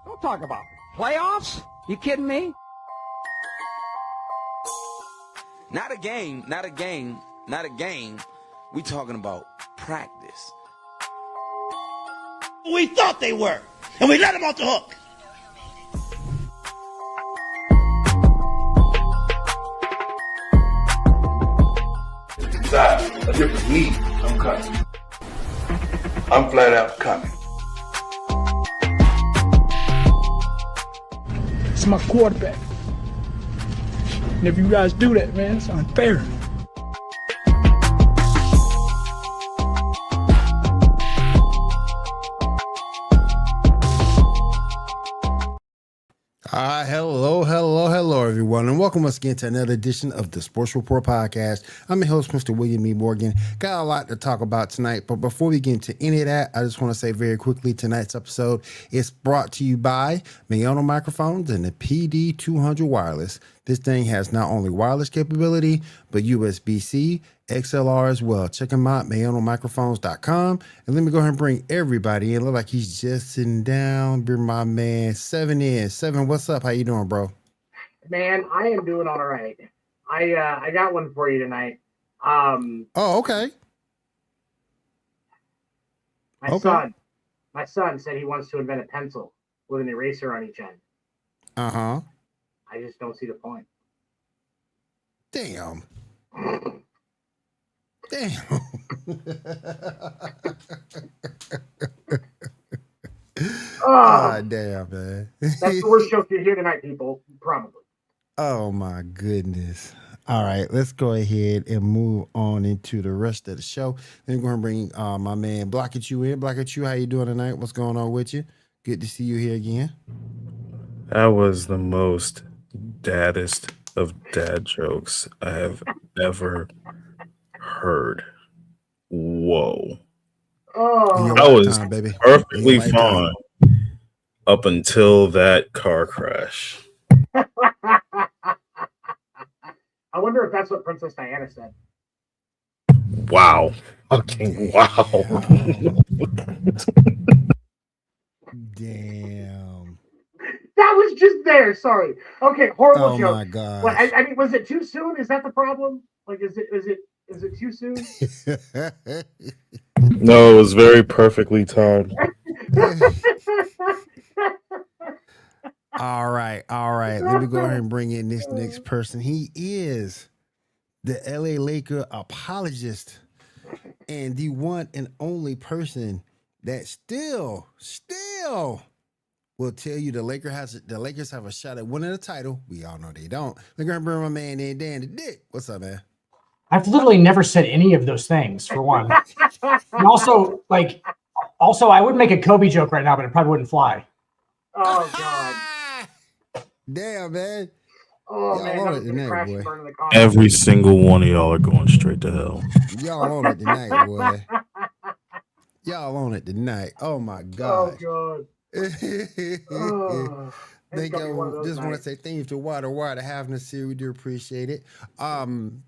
Don't talk about playoffs. You kidding me? Not a game, not a game, not a game. We talking about practice. We thought they were, and we let them off the hook. Decide a different need. I'm coming. I'm flat out coming. It's my quarterback. And if you guys do that, man, it's unfair. Hello, everyone, and welcome once again to another edition of the Sports Report Podcast. I'm your host, Mr. William E. Morgan. Got a lot to talk about tonight, but before we get into any of that, I just want to say very quickly, tonight's episode is brought to you by Mayano Microphones and the PD200 Wireless. This thing has not only wireless capability, but USB-C, XLR as well. Check them out, mayonomicrophones.com. And let me go ahead and bring everybody in. Look like he's just sitting down. Bring my man, Seven in. Seven, what's up? How you doing, bro? Man, I am doing all right. I got one for you tonight. Okay. My son said he wants to invent a pencil with an eraser on each end. Uh-huh. I just don't see the point. Damn. Damn, man. That's the worst joke you hear tonight, people. Probably. Oh, my goodness. All right, let's go ahead and move on into the rest of the show. Then we're going to bring my man Block At You in. Block At You, how you doing tonight? What's going on with you? Good to see you here again. That was the most daddest of dad jokes I have ever heard. Whoa. Oh, I was perfectly fine up until that car crash. I wonder if that's what Princess Diana said. Wow. Okay. Wow. Damn. That was just there. Sorry. Okay, horrible joke. Oh my god. Well, I mean, was it too soon? Is that the problem? Like, is it too soon? No, it was very perfectly timed. All right. Let me go ahead and bring in this next person. He is the LA Laker apologist and the one and only person that still will tell you the Lakers have a shot at winning the title. We all know they don't. They're gonna bring my man in, Dan the Dick. What's up, man? I've literally never said any of those things, for one. And also, I would make a Kobe joke right now, but it probably wouldn't fly. Oh God. Damn, man. Oh, y'all man, on it tonight, boy. Every single one of y'all are going straight to hell. Y'all on it tonight, boy. Y'all on it tonight. Oh my God. Oh God. Thank you. Just want to say thank you to Water having us here. We do appreciate it.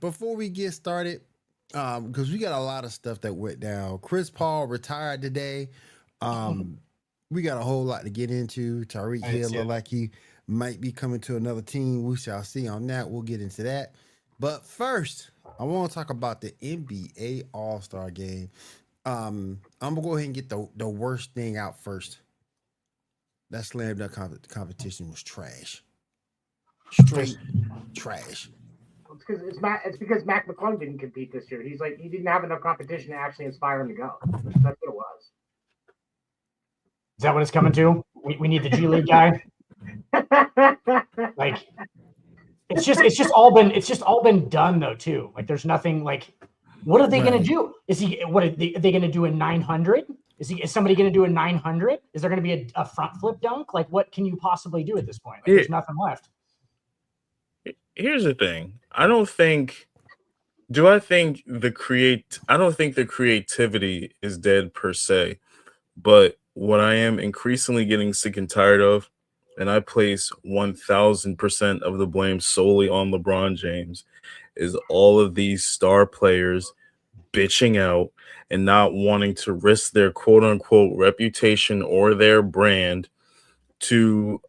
Before we get started, because we got a lot of stuff that went down. Chris Paul retired today. We got a whole lot to get into. Tyreek Hill looked like he might be coming to another team. We shall see on that. We'll get into that. But first, I want to talk about the NBA All-Star Game. I'm going to go ahead and get the worst thing out first. That slam dunk competition was trash. Straight trash. It's because Mac McClung didn't compete this year. He didn't have enough competition to actually inspire him to go. That's what it was. Is that what it's coming to? We need the G League guy. Like, it's just all been done though too. Like, there's nothing like. What are they going to do? Are they going to do a 900? Is somebody going to do a 900? Is there going to be a front flip dunk? Like, what can you possibly do at this point? Like, there's nothing left. Here's the thing. I don't think the creativity is dead per se, but what I am increasingly getting sick and tired of, and I place 1000% of the blame solely on LeBron James, is all of these star players bitching out and not wanting to risk their quote unquote reputation or their brand to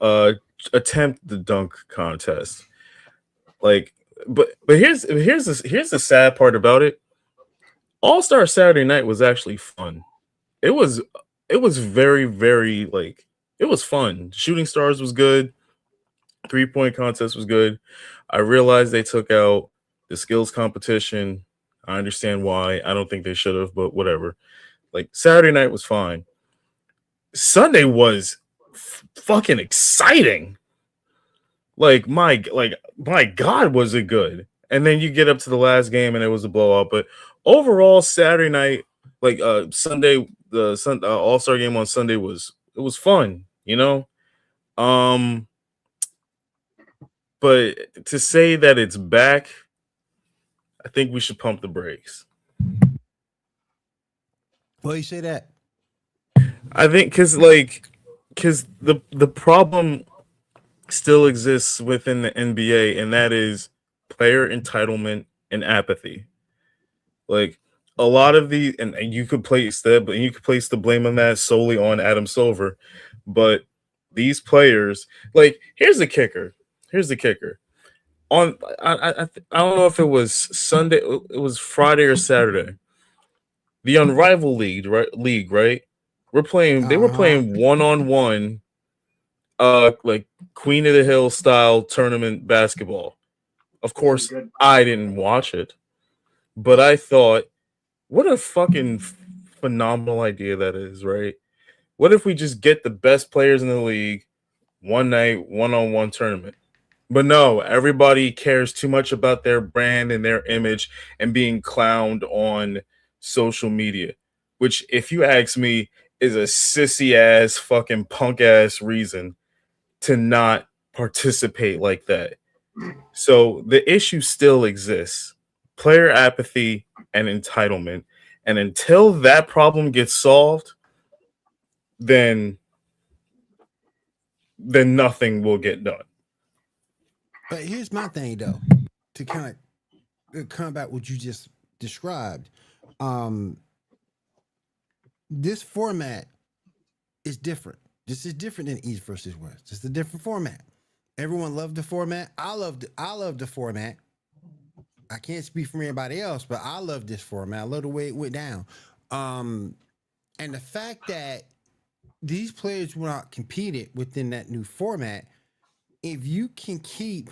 attempt the dunk contest. Like, but here's the sad part about it. All-Star Saturday Night was actually fun. It was very, very, like, it was fun. Shooting Stars was good. 3-point contest was good. I realized they took out the skills competition. I understand why. I don't think they should have, but whatever. Like, Saturday night was fine. Sunday was fucking exciting. Like my God, was it good? And then you get up to the last game and it was a blowout. But overall, Saturday night, like Sunday, the All-Star game on Sunday was fun, you know. But to say that it's back, I think we should pump the brakes. Well, you say that? I think because the problem still exists within the NBA, and that is player entitlement and apathy. Like, a lot of the, and you could place the blame on that solely on Adam Silver, but these players, like, here's the kicker. On I don't know if it was Sunday, it was Friday or Saturday. The Unrivaled League, right? They were playing 1-on-1, like Queen of the Hill style tournament basketball. Of course, I didn't watch it, but I thought, what a fucking phenomenal idea that is, right? What if we just get the best players in the league one night, 1-on-1 tournament? But no, everybody cares too much about their brand and their image and being clowned on social media, which, if you ask me, is a sissy ass fucking punk ass reason to not participate like that. So the issue still exists: player apathy and entitlement. And until that problem gets solved, then nothing will get done. But here's my thing, though, to kind of combat what you just described. This format is different. This is different than East versus West. It's a different format. Everyone loved the format. I love the format. I can't speak for anybody else, but I love this format. I love the way it went down. And the fact that these players were not competed within that new format, if you can keep,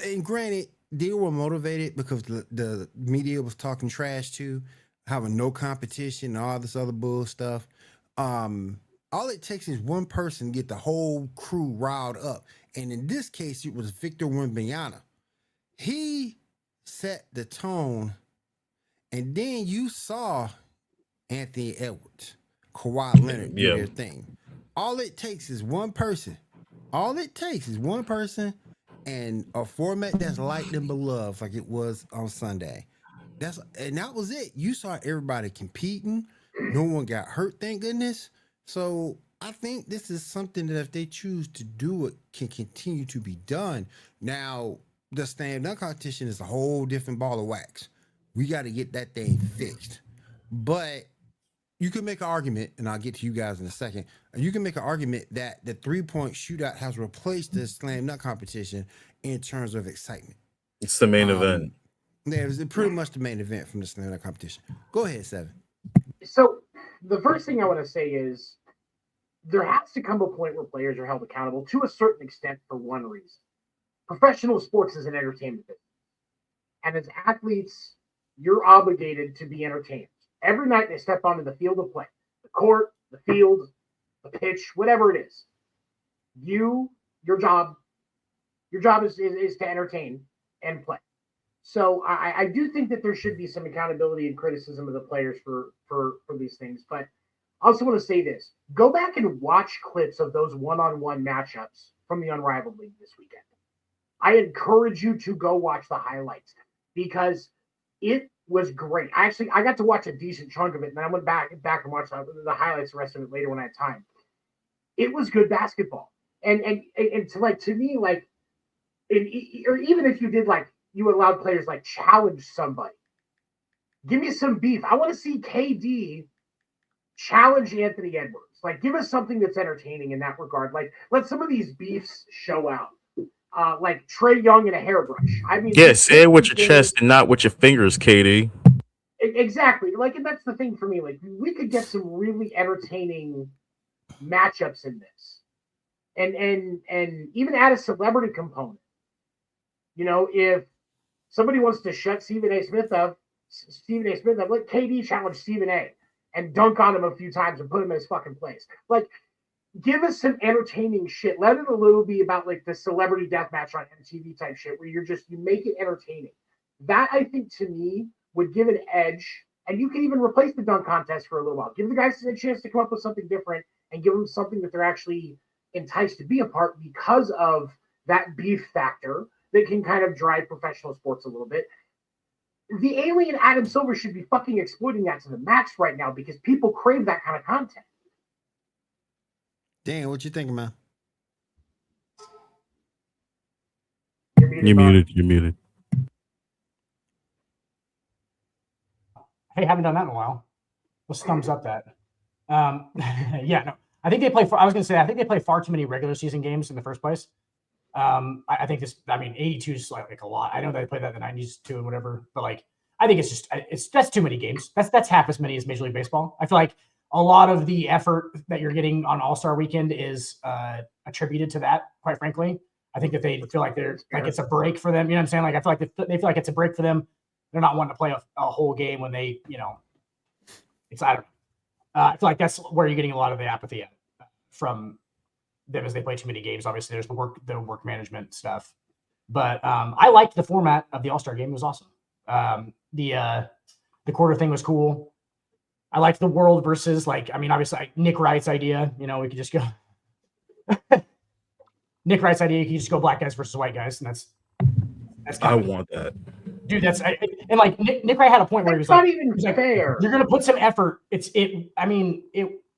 and granted, they were motivated because the media was talking trash too, having no competition and all this other bull stuff. All it takes is one person to get the whole crew riled up. And in this case, it was Victor Wembanyama. He set the tone, and then you saw Anthony Edwards, Kawhi Leonard do their thing. All it takes is one person. And a format that's liked and beloved like it was on Sunday. That was it. You saw everybody competing. No one got hurt, thank goodness. So I think this is something that if they choose to do it, can continue to be done. Now, the stand dunk competition is a whole different ball of wax. We got to get that thing fixed. But you can make an argument, and I'll get to you guys in a second. You can make an argument that the 3-point shootout has replaced the slam dunk competition in terms of excitement. It's the main event. Yeah, it was pretty much the main event from the slam dunk competition. Go ahead, Seven. So the first thing I want to say is there has to come a point where players are held accountable to a certain extent for one reason. professional sports is an entertainment business. And as athletes, you're obligated to be entertained. Every night they step onto the field of play, the court, the field, the pitch, whatever it is. Your job is to entertain and play. So I do think that there should be some accountability and criticism of the players for these things. But I also want to say this. Go back and watch clips of those one-on-one matchups from the Unrivaled League this weekend. I encourage you to go watch the highlights because it was great. I got to watch a decent chunk of it, and then I went back and watched the highlights, the rest of it later when I had time. It was good basketball. And to me, like, or even if you did, like, you allowed players like challenge somebody. Give me some beef. I want to see KD challenge Anthony Edwards. Like, give us something that's entertaining in that regard. Like, let some of these beefs show out. Like Trae Young and a hairbrush. I mean, say it with your chest and not with your fingers, KD. Exactly. Like, and that's the thing for me. Like, we could get some really entertaining matchups in this, and even add a celebrity component. You know, if somebody wants to shut Stephen A. Smith up, let KD challenge Stephen A. and dunk on him a few times and put him in his fucking place. Like, give us some entertaining shit. Let it a little be about like the celebrity death match on MTV type shit where you make it entertaining. That, I think, to me, would give an edge. And you can even replace the dunk contest for a little while. Give the guys a chance to come up with something different and give them something that they're actually enticed to be a part because of that beef factor that can kind of drive professional sports a little bit. The alien Adam Silver should be fucking exploiting that to the max right now because people crave that kind of content. Dan, what you thinking, man? You're muted. Hey, haven't done that in a while. Let's thumbs up that. Yeah, no. I think they play far too many regular season games in the first place. I think 82 is like a lot. I know they played that in the 90s too and whatever, but like, I think that's too many games. That's half as many as Major League Baseball. I feel like a lot of the effort that you're getting on All-Star Weekend is attributed to that, quite frankly. I think that they feel like it's a break for them. You know what I'm saying? Like, I feel like they feel like it's a break for them. They're not wanting to play a whole game when they, it's, I don't know. I feel like that's where you're getting a lot of the apathy from them as they play too many games. Obviously, there's the work management stuff. But I liked the format of the All-Star game. It was awesome. The quarter thing was cool. I liked the world versus, obviously, Nick Wright's idea. We could just go Nick Wright's idea. You could just go black guys versus white guys, and that's I want that. Dude, Nick Wright had a point where he was not even fair. You're gonna put some effort. It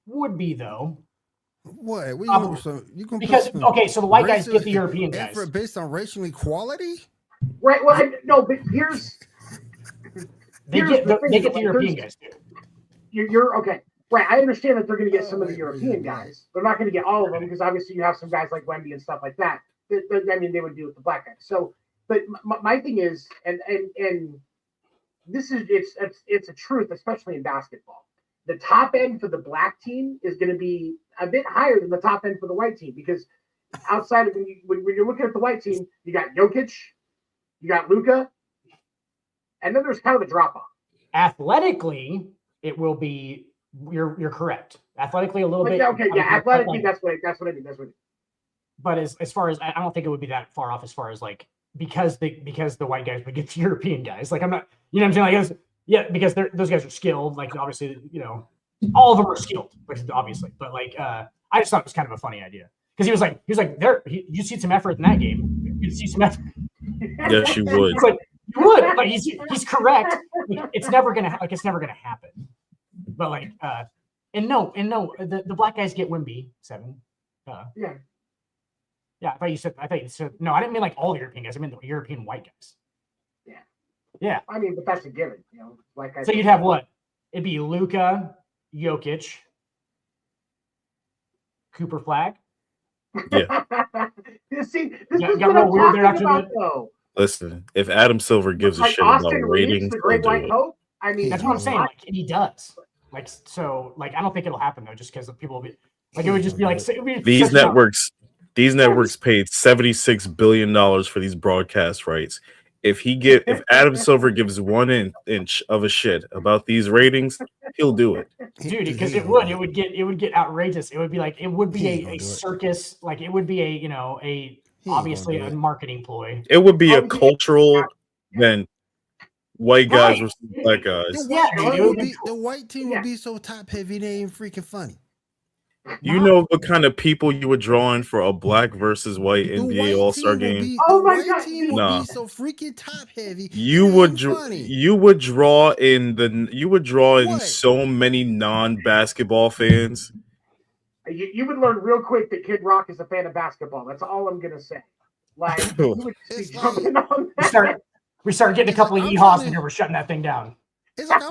would be though. What? You can because so the white guys get the European guys based on racial equality, right? Well, but they get the European guys too. You're okay, right? I understand that they're going to get some of the European guys. They're not going to get all of them because obviously you have some guys like Wemby and stuff like that. They would deal with the black guys. So. But my thing is, and this is it's a truth, especially in basketball. The top end for the black team is going to be a bit higher than the top end for the white team because outside of when you're looking at the white team, you got Jokic, you got Luka, and then there's kind of a drop off. Athletically, it will be. You're correct. Athletically, a little bit. Okay, yeah, athletically, that's what I mean. But as far as I don't think it would be that far off as far as like. Because the white guys would get the European guys. Like, I'm not, you know what I'm saying? Like, because those guys are skilled. Like, obviously, all of them are skilled, obviously. But like, I just thought it was kind of a funny idea because he was like, you see some effort in that game. You see some effort. Yes, you would. Like, you would. Like, he's correct. Like, it's never gonna happen. But like, the black guys get Wemby 7. Yeah. Yeah, I thought you said no. I didn't mean like all the European guys. I mean the European white guys. Yeah. Yeah. I mean, but that's a given, Like so you'd have what? It'd be Luka, Jokic, Cooper Flag. Yeah. See, this is what I'm talking about, though. Listen, if Adam Silver gives a shit Austin about Reeves, ratings, the Great White Hope. I mean, that's what I'm saying. Like, and he does. Like, so, like, I don't think it'll happen though, just because people will be like, it would just be like these networks. These networks paid $76 billion for these broadcast rights. If Adam Silver gives 1 inch of a shit about these ratings, he'll do it. Dude, because it would get outrageous. It would be like, it would be a circus. Like, it would be obviously a marketing ploy. It would be a cultural then white guys versus black guys. The white team would be so top heavy, they ain't freaking funny. You know what kind of people you would draw in for a black versus white NBA All-Star game? The white team would be so freaking top heavy. You would draw in so many non-basketball fans. You would learn real quick that Kid Rock is a fan of basketball. That's all I'm gonna say. Like, you would just be jumping on that. We start getting a couple of yeehaws and we're shutting that thing down. It's like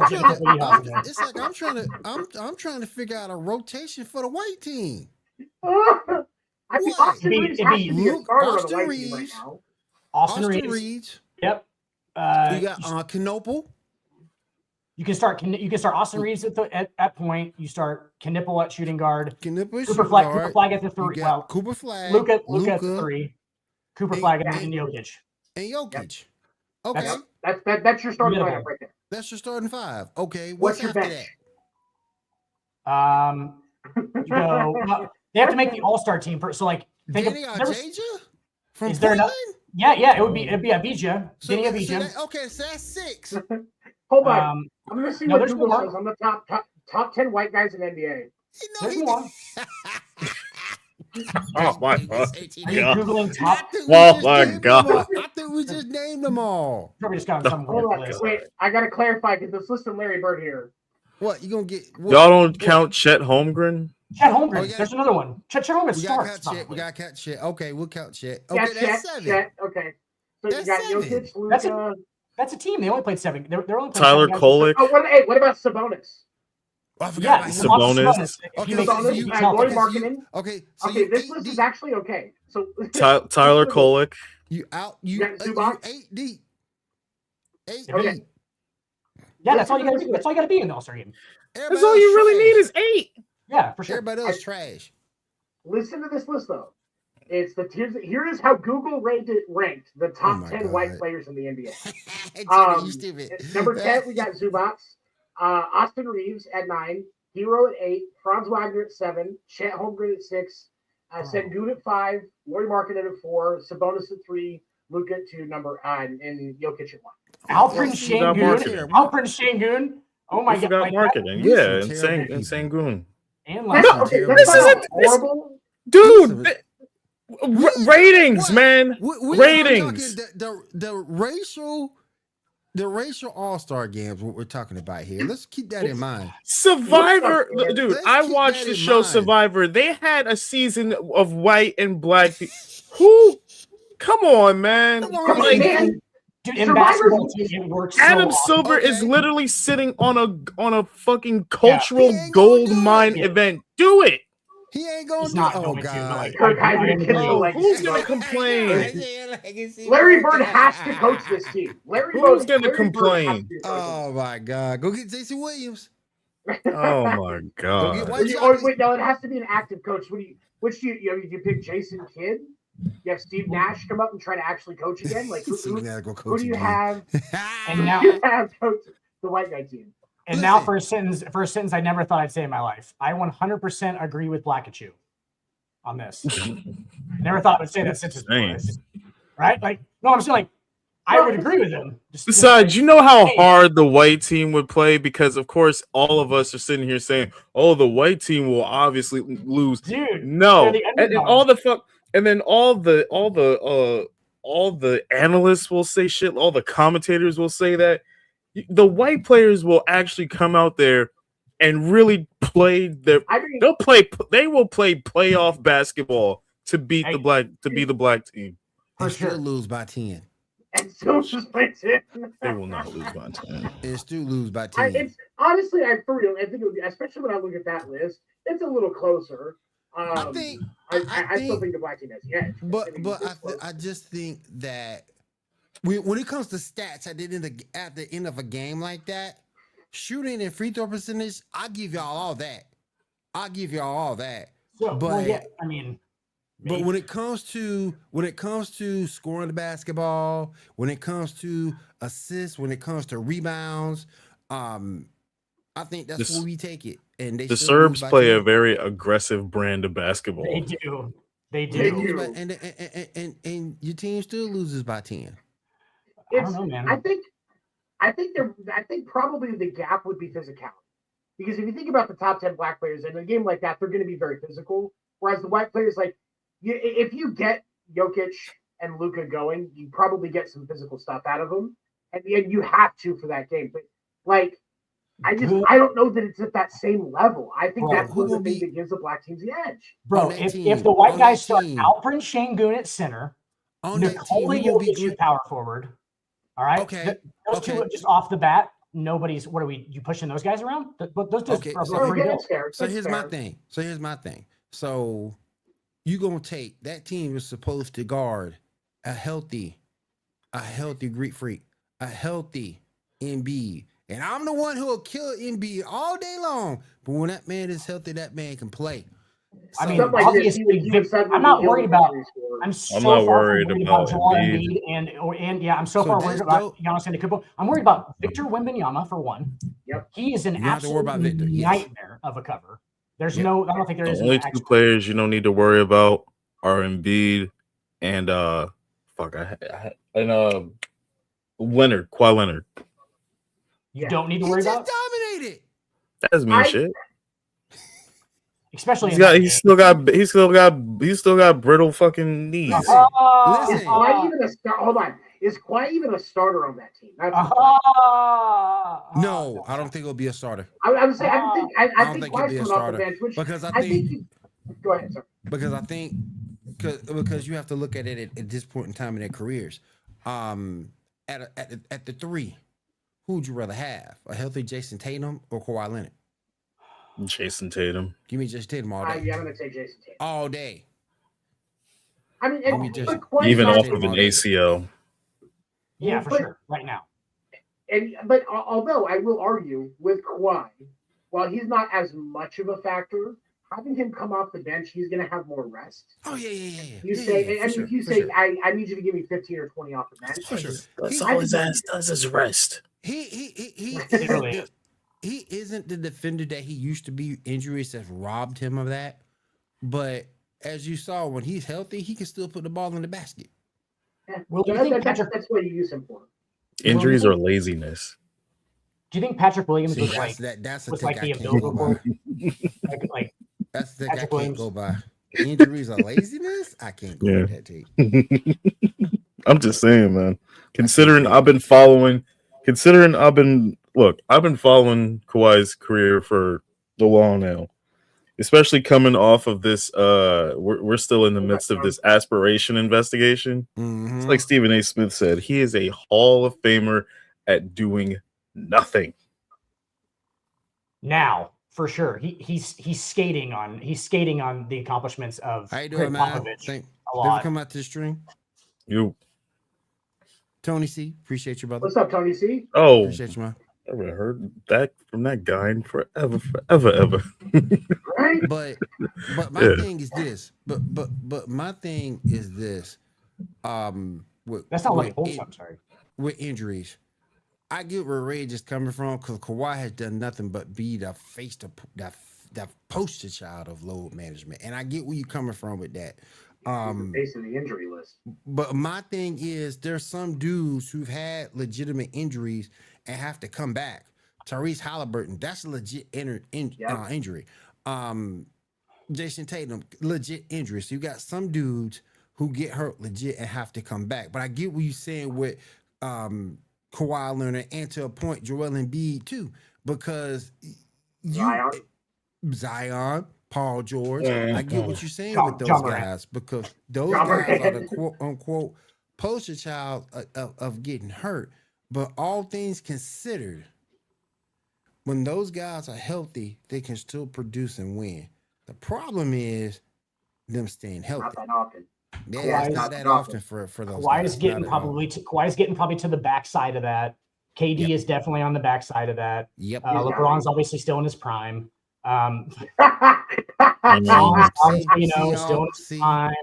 I'm trying to figure out a rotation for the white team. I think Austin Reeves has to be a starter on the white team right now. Austin Reeves. Yep. We got Knopel. You can start Austin Reeves at point. You start Knipple at shooting guard. Cooper Flag at the 3. Well, Cooper Flag. Luka at the 3. Cooper Flag and Jokic. And Jokic. Yep. Okay. That's your starting lineup right there. That's your starting 5. Okay. What's your bench? You go. They have to make the All-Star team. So like, think of from is there Portland? Yeah. It'd be Avdija. Denny Avdija. Okay, so that's 6. Hold on. I'm gonna see what Google says on the top 10 white guys in NBA. There's more. Oh my god! Are you Googling top? Oh my god! I think we just named them all. Probably just got some. Wait, I gotta clarify because this list of Larry Bird here. What you gonna get? Y'all don't count Chet Holmgren? Chet Holmgren. There's another one. Chet Holmgren starts. We got Chet. Chet. Okay, we'll count Chet. Okay, yeah, that's 7. Chet. Okay, so that's you got 7. Jokic, Luka. That's a team. They only played 7. They're only playing Tyler Kolek. Oh, what about Sabonis? Oh, I forgot about Sabonis. Okay, Roy Markkinen. Okay, this list is actually okay. So Tyler Kolek. You got 8 deep. 8 deep. Yeah, that's all you got to do. That's all you got to be in the All-Star game. That's all you really need is 8. Yeah, for sure. Everybody else trash. Listen to this list though. Here is how Google ranked the top 10 white players in the NBA. Number 10, we got Zubats. Austin Reeves at 9, Hero at 8, Franz Wagner at 7, Chet Holmgren at 6, Sengun at 5, Lauri Markkinen at 4, Sabonis at 3, Luka at 2, and Jokic at 1. Alfred Şengün. Oh my god! Marketing, yeah, and Sengun. And this isn't horrible, dude. Ratings, man. Ratings. The racial all-star games, what we're talking about here. Let's keep that in mind. Survivor, dude. I watched the show Survivor. They had a season of white and black people. Who? Come on, man. Dude, in basketball, it works. Adam Silver is literally sitting on a fucking cultural gold mine event. Do it. He ain't gonna do it. Oh, God. Who's going to complain? Larry Bird has to coach this team. Who's going to complain? Oh, my God. Go get J.C. Williams. Oh, my God. Wait, no, it has to be an active coach. Do you pick Jason Kidd? You have Steve Nash come up and try to actually coach again? Like, who do you have? And now you have coach the white guy team. And now for a sentence I never thought I'd say in my life. I 100% agree with Blackachu on this. Never thought I would say that sentence before. Right? Like, no, I'm saying like I would agree with him. Besides, you know how hard the white team would play because, of course, all of us are sitting here saying, "Oh, the white team will obviously lose." Dude, no, and all the analysts will say shit. All the commentators will say that. The white players will actually come out there and really play they will play playoff basketball to beat the black team. For sure, lose by 10. And still just play 10. They will not lose by 10. And still lose by 10. Honestly, for real, I think it would be, especially when I look at that list, it's a little closer. I still think the black team has the edge. But I just think that when it comes to stats at the end of a game like that, shooting and free throw percentage, I'll give y'all all that. So, but I mean, But when it comes to scoring the basketball, when it comes to assists, when it comes to rebounds, I think that's where we take it. And they the still lose Serbs by play 10. a very aggressive brand of basketball. They do. They They do. lose by, and your team still loses by 10. I don't know, man. I think probably the gap would be physicality. Because if you think about the top 10 black players in a game like that, they're going to be very physical. Whereas the white players, like, if you get Jokic and Luka going, you probably get some physical stuff out of them. And you have to for that game. But, like, I don't know that it's at that same level. I think that's one of the things that gives the black teams the edge. Bro, if the white guys start Alperen Şengün at center, Nikola Jokic at power forward, all right? Okay. Those two just off the bat, nobody's. What are we? You pushing those guys around? But those dudes So here's my thing. So you gonna take that team is supposed to guard a healthy Greek freak, a healthy Embiid. And I'm the one who will kill Embiid all day long. But when that man is healthy, that man can play. So, I mean, obviously, I'm not worried about. I'm not worried about Joel Embiid and I'm so far worried about Giannis Antetokounmpo. I'm worried about Victor Wembanyama for one. Yep. He is an absolute nightmare of a cover. There's no. I don't think there is. The only two players you don't need to worry about are Embiid and Leonard, Kawhi Leonard. You don't need to worry about. Dominated. That doesn't mean shit. Especially he's still got brittle fucking knees. Listen, hold on. Is Kawhi even a starter on that team? No, I don't think it'll be a starter. I would say I think he'll be a starter bench, because I think go ahead, sir. Because I think because you have to look at it at this point in time in their careers. At the three, who would you rather have? A healthy Jason Tatum or Kawhi Leonard? Jason Tatum. Give me Jason Tatum all day. I'm going to say Jason Tatum. All day. I mean, even off of an ACL. Yeah, for sure. Right now. But although I will argue with Kawhi, while he's not as much of a factor, having him come off the bench, he's going to have more rest. Oh, yeah. You say, if you say, I need you to give me 15 or 20 off the bench. For sure. That's all his ass does is rest. He isn't the defender that he used to be. Injuries have robbed him of that. But as you saw, when he's healthy, he can still put the ball in the basket. Yeah. Well, that's what you use him for. Injuries or laziness. Do you think Patrick Williams was like the umbilical cord? like that's the thing I can't go by. Injuries or laziness? I can't go with that tape. I'm just saying, man. Considering I've been following Kawhi's career for the long now. Especially coming off of this, we're still in the midst of this aspiration investigation. Mm-hmm. It's like Stephen A. Smith said, he is a Hall of Famer at doing nothing. Now, for sure, he's skating on the accomplishments of How you doing, man? Ever come out to the stream? You, Tony C. Appreciate you, brother. What's up, Tony C? Oh, appreciate you, man. I haven't heard that from that guy in forever. Right? But my thing is this. But my thing is this. That's not like I'm sorry. With injuries, I get where Rage is coming from because Kawhi has done nothing but be the face to the poster child of load management, and I get where you're coming from with that. Based on the injury list. But my thing is, there's some dudes who've had legitimate injuries and have to come back. Tyrese Halliburton, that's a legit injury. Jason Tatum, legit injury. So you got some dudes who get hurt legit and have to come back. But I get what you're saying with Kawhi Leonard and to a point Joel Embiid too, because Zion, Paul George. I get what you're saying with those guys because those guys are the quote unquote poster child of getting hurt. But all things considered, when those guys are healthy, they can still produce and win. The problem is them staying healthy. Not that often. Yeah, it's not that often for those Kawhi guys. is getting probably to the backside of that. KD is definitely on the backside of that. Yep. LeBron's obviously still in his prime. Obviously, still in his time.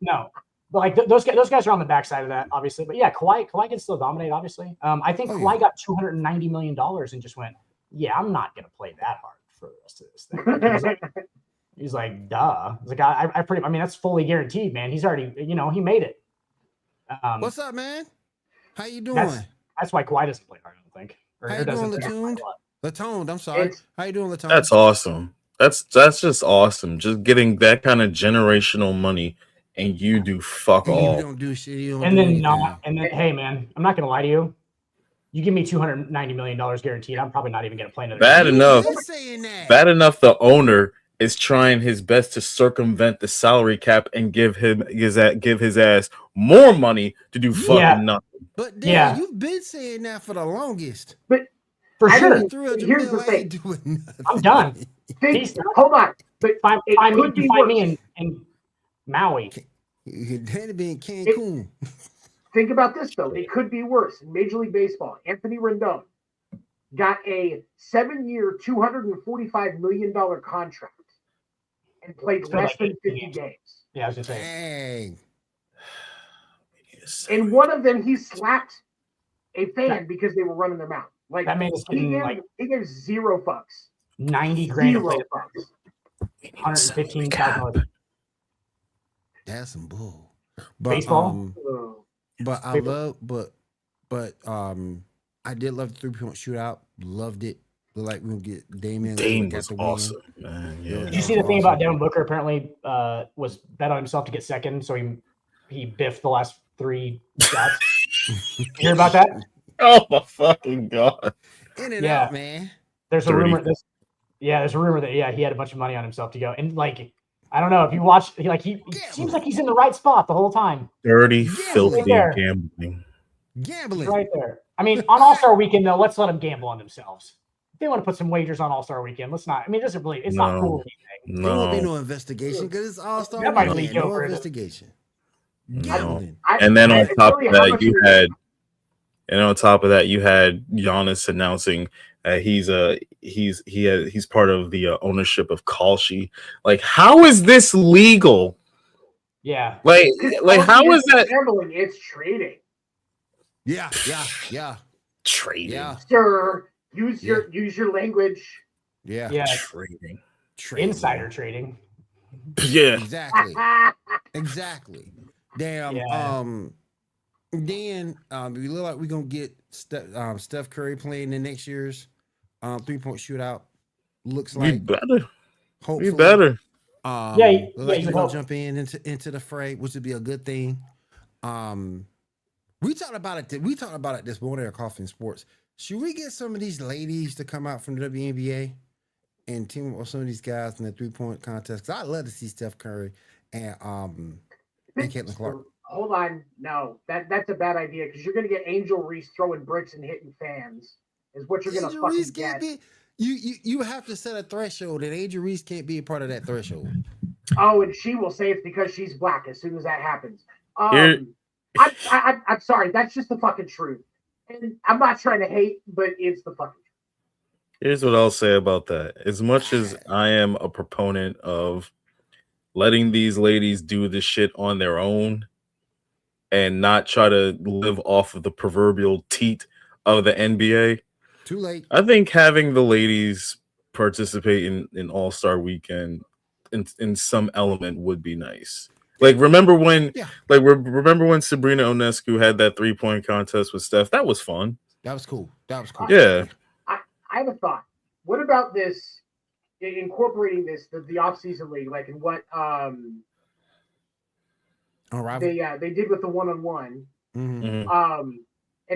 No, but like those guys are on the backside of that, obviously. But yeah, Kawhi can still dominate, obviously. I think Kawhi got $290 million and just went, yeah, I'm not gonna play that hard for the rest of this thing. He's like, duh. He's like, I mean, that's fully guaranteed, man. He's already, he made it. What's up, man? How you doing? That's why Kawhi doesn't play hard, I don't think. How you doing, Latuned? Latoned, I'm sorry. How you doing, Latoned? That's awesome. That's just awesome. Just getting that kind of generational money, and you do fuck all. You don't do shit. You don't and do then hey, man, I'm not gonna lie to you. You give me $290 million guaranteed, I'm probably not even gonna play another. Bad enough. The owner is trying his best to circumvent the salary cap and give his ass more money to do fucking nothing. But Dan, you've been saying that for the longest. But for sure, here's the thing. I'm done. Hold on. But find me in Maui. Danny be in Cancun. Think about this though. It could be worse. In Major League Baseball, Anthony Rendon got a 7-year, $245 million contract and played less than 50 games. Yeah, I was just saying. Dang. And one of them, he slapped a fan because they were running their mouth. Like that man is getting he gave zero fucks. 90 grand. Zero fucks. $115,000. That's some bull. But, baseball. But I love, but I did love the 3-point shootout. Loved it. Looked like we're gonna get Damian. Was awesome, man. Yeah. Did you see the thing about Devin Booker? Apparently, was bet on himself to get second, so he biffed the last 3 shots. You hear about that? Oh my fucking god! In and out, man. There's a rumor. There's a rumor that he had a bunch of money on himself to go, and like I don't know if you watch, he seems like he's in the right spot the whole time. Dirty, filthy gambling. Gambling right there. I mean, on All-Star Weekend though, let's let them gamble on themselves. If they want to put some wagers on All-Star Weekend, let's not. I mean, it's not cool. There won't be no investigation because it's All-Star Weekend. Might leak no investigation. Gambling. And then on top of that, you had Giannis announcing he's part of the ownership of Kalshi. Like, how is this legal? Yeah. Like how is that gambling? It's trading. Yeah. Trading. Yeah. Sir, use your language. Yeah. Trading. Insider trading. Yeah. Exactly. Damn. Yeah. Then we look like we're gonna get Steph Curry playing in next year's 3-point shootout. Looks like we better. Hopefully, we better. Like he's gonna jump into the fray, which would be a good thing. We talked about it this morning at Coffee and Sports. Should we get some of these ladies to come out from the WNBA and team up with some of these guys in the 3-point contest? Because I'd love to see Steph Curry and Caitlin Clark. Hold on, no, that's a bad idea because you're going to get Angel Reese throwing bricks and hitting fans. Is what you're going to fucking get. You have to set a threshold, and Angel Reese can't be a part of that threshold. Oh, and she will say it's because she's black as soon as that happens. I'm sorry, that's just the fucking truth. And I'm not trying to hate, but it's the fucking truth. Here's what I'll say about that. As much as I am a proponent of letting these ladies do this shit on their own and not try to live off of the proverbial teat of the NBA. Too late. I think having the ladies participate in All-Star Weekend in some element would be nice. Like remember when Sabrina Ionescu had that 3-point contest with Steph? That was fun. That was cool. Yeah. I have a thought. What about this incorporating the off-season league, like in what they did with the one-on-one, and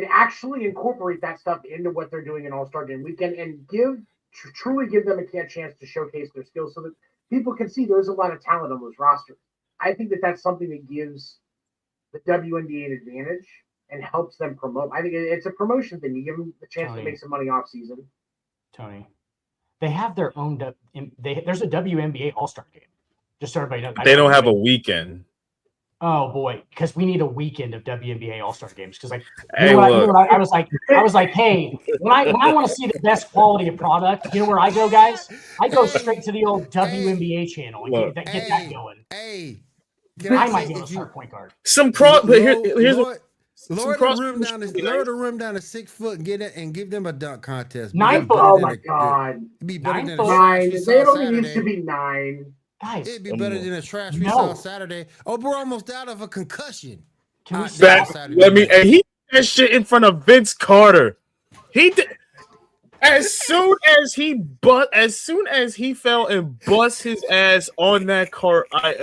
actually incorporate that stuff into what they're doing in All-Star Game Weekend and truly give them a chance to showcase their skills so that people can see there's a lot of talent on those rosters. I think that's something that gives the WNBA an advantage and helps them promote. I think it's a promotion thing. You give them the chance to make some money off season. Tony, they have their own. There's a WNBA All-Star Game. Just so everybody knows. They don't have a weekend. Oh boy, because we need a weekend of WNBA All-Star games. Because Hey, look. I was like, hey, when I want to see the best quality of product, you know where I go, guys? I go straight to the old WNBA channel and Look. get that going. Hey, I might be able to start point guard. Some cross, but here's lower the rim down to 6 foot and get it and give them a dunk contest. 9 foot. Oh my god. It'd be better than a 9. trash They only Saturday. needs to be 9. Guys, It'd be better than a trash we saw Saturday. Oh, we're almost out of a concussion. Can we let me, and he did that shit in front of Vince Carter. He did. As soon as he fell and bust his ass on that cart, I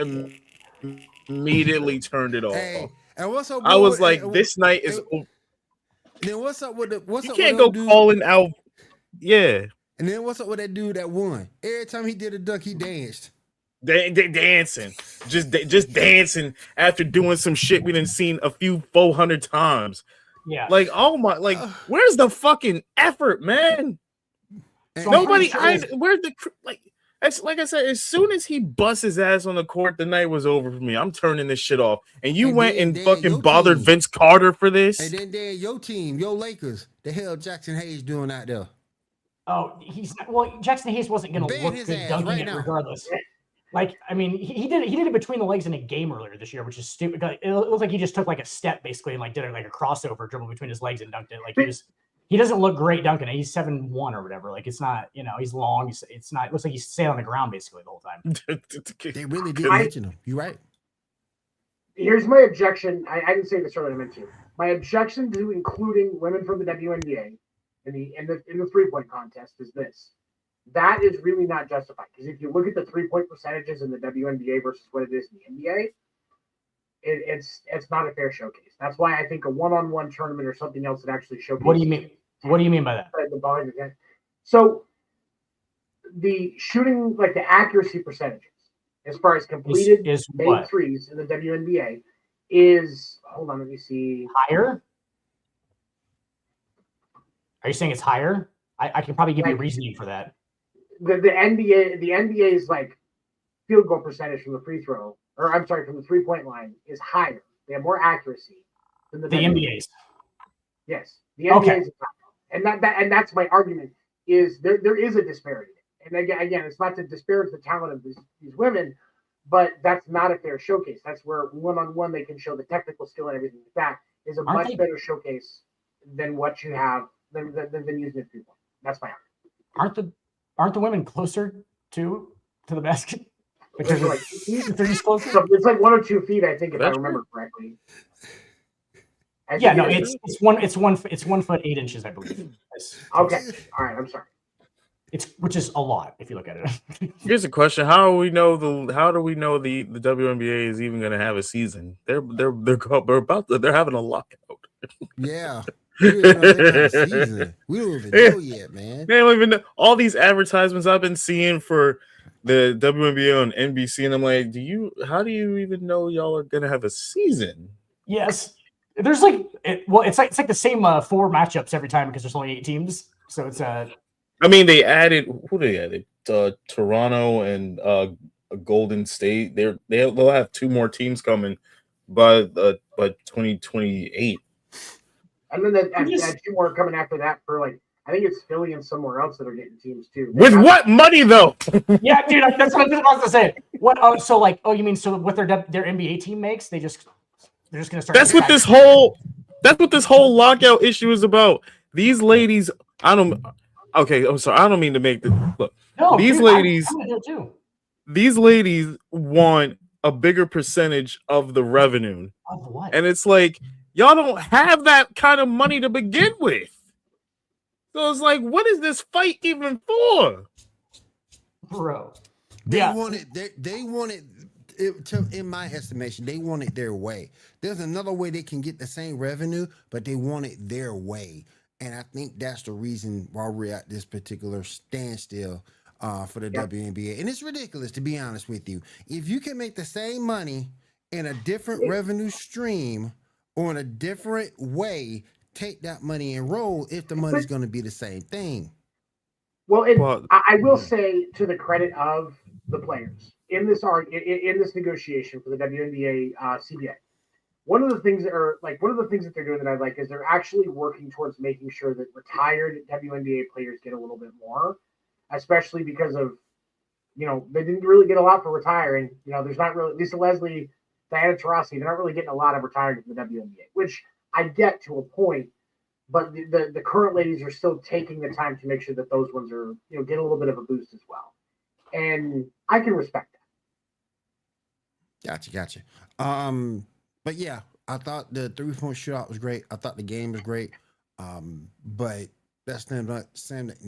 immediately turned it off. Hey, and what's up? I was like, this night is over. Then what's up with the what's You up? can't with go dude? calling out. Yeah. And then what's up with that dude that won? Every time he did a dunk, he danced. They dancing, just dancing after doing some shit we done seen a few 400 times. Yeah, like oh my, like where's the fucking effort, man? So Nobody, where's the like? Like I said, as soon as he busts his ass on the court, the night was over for me. I'm turning this shit off. And you went and fucking bothered Vince Carter for this. And then your team, your Lakers, the hell Jackson Hayes doing out there? Oh, he's not, well. Jackson Hayes wasn't going to look good dunking it regardless. Like, I mean, he did it between the legs in a game earlier this year, which is stupid. It looks like he just took like a step basically and like did it like a crossover dribble between his legs and dunked it. Like he doesn't look great dunking it. He's 7'1" or whatever. Like it's not, he's long. It's not. It looks like he's staying on the ground basically the whole time. They really did mention him. You're right. Here's my objection. I didn't say this earlier. I meant to. My objection to including women from the WNBA in the 3-point contest is this. That is really not justified because if you look at the 3-point percentages in the WNBA versus what it is in the NBA, it's not a fair showcase. That's why I think a one-on-one tournament or something else that actually showcases. What do you mean? What do you mean by that? So the shooting, like the accuracy percentages, as far as completed is made threes in the WNBA, is hold on, let me see. Higher? Are you saying it's higher? I can probably give you reasoning for that. The NBA's like field goal percentage from the free throw, or I'm sorry, from the 3-point line is higher. They have more accuracy than the NBA's. Yes, the NBA's, and that's my argument. Is there is a disparity, and again, it's not to disparage the talent of these women, but that's not a fair showcase. That's where one-on-one they can show the technical skill and everything like that is a much better showcase than what you have than using a 3-point. That's my argument. Aren't the women closer to the basket? Because like, it's like 1 or 2 feet, I think, if I remember correctly. It's 1 foot 8 inches, I believe. Okay, all right, I'm sorry. Which is a lot if you look at it. Here's a question: How do we know the WNBA is even going to have a season? They're having a lockout. Yeah. We don't even know yet, man. They don't even know. All these advertisements I've been seeing for the WNBA on NBC, and I'm like, how do you even know y'all are gonna have a season? Yes, there's it's like the same 4 matchups every time because there's only 8 teams, so it's I mean, they added Toronto and Golden State. They'll have 2 more teams coming by 2028. And then that 2 more coming after that for like I think it's Philly and somewhere else that are getting teams too. With what money though? Yeah, dude, that's what I was about to say. What? Oh, so like, you mean so what their NBA team makes? They're just gonna start. That's what this whole lockout issue is about. These ladies, okay, I'm sorry, I don't mean to make this. Look, no, these dude, these ladies want a bigger percentage of the revenue. Of what? And it's like, y'all don't have that kind of money to begin with. So it's like, what is this fight even for? Bro. They wanted it to, in my estimation, they want it their way. There's another way they can get the same revenue, but they want it their way. And I think that's the reason why we're at this particular standstill for the WNBA. And it's ridiculous, to be honest with you. If you can make the same money in a different revenue stream or in a different way, take that money and roll if the money's going to be the same thing. Well, I will say to the credit of the players, in this negotiation for the WNBA CBA, one of the things that they're doing that I like is they're actually working towards making sure that retired WNBA players get a little bit more, especially because of, they didn't really get a lot for retiring. There's not really Lisa Leslie, Diana Taurasi, they're not really getting a lot of retiring from the WNBA, which I get to a point, but the current ladies are still taking the time to make sure that those ones are, get a little bit of a boost as well. And I can respect Gotcha. But yeah, I thought the 3-point shootout was great. I thought the game was great. But that's not saying that.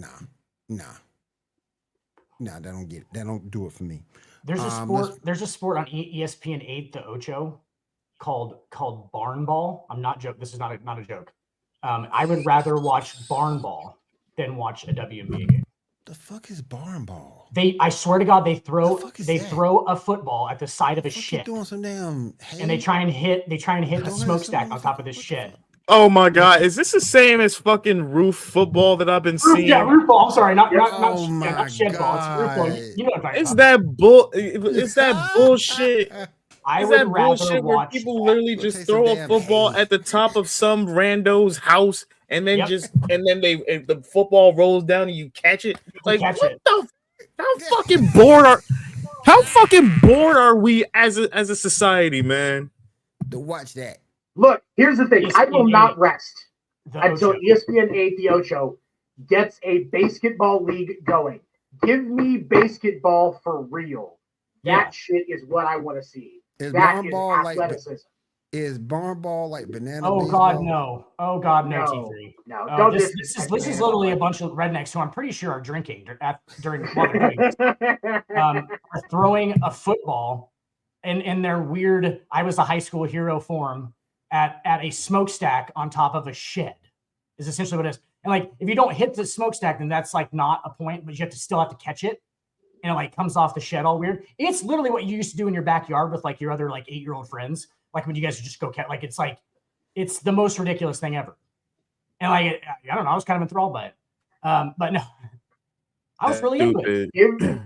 Nah, they don't get it. They don't do it for me. There's a sport. There's a sport on ESPN 8, the Ocho, called barn ball. I'm not joking. This is not a joke. I would rather watch barn ball than watch a WNBA game. The fuck is barn ball? I swear to God, they throw a football at the side of a shed. Doing some damn and they try and hit the smokestack on top of this shed. Oh my God! Is this the same as fucking roof football that I've been seeing? Yeah, roof ball. I'm sorry, not shed ball. It's roof ball. You know what I'm talking about. Is that bullshit? I Is would that bullshit where people literally just throw a football at the top of some rando's house and then the football rolls down and you catch it? Like how fucking bored are we as a society, man? To watch that. Look, here's the thing. I will not rest until ESPN 8, the Ocho, gets a basketball league going. Give me basketball for real. That shit is what I want to see. Is that barn is ball athleticism. Is barn ball like banana? Oh baseball? God, no! Oh God, no, T3. No, this is literally a bunch of rednecks who I'm pretty sure are drinking during while they're doing this. Are throwing a football in their weird "I was a high school hero" form at a smokestack on top of a shed. Is essentially what it is. And like, if you don't hit the smokestack, then that's like not a point, but you still have to catch it. And it like comes off the shed all weird. It's literally what you used to do in your backyard with like your other like 8-year-old friends. Like when you guys would just go catch, it's the most ridiculous thing ever. And like, I don't know, I was kind of enthralled by it. But no, I was really into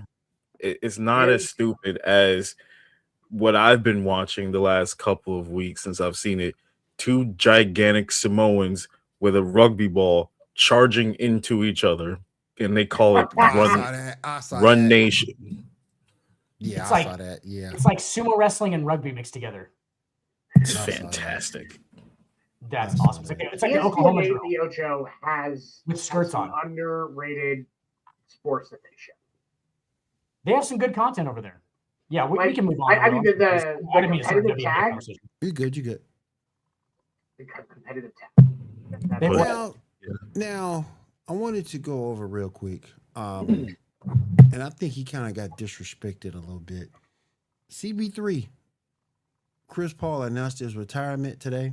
it. It's not as stupid as what I've been watching the last couple of weeks since I've seen it. 2 gigantic Samoans with a rugby ball charging into each other. And they call it Run Nation. Yeah, I saw that. Yeah, it's like sumo wrestling and rugby mixed together. It's fantastic. That's awesome. It's like the Oklahoma drill. The Ocho has with skirts on. Underrated sports that they show. They have some good content over there. Yeah, we can move on. I mean, the competitive tag. You good? The competitive tag. Now, I wanted to go over real quick, and I think he kind of got disrespected a little bit. CB3, Chris Paul announced his retirement today.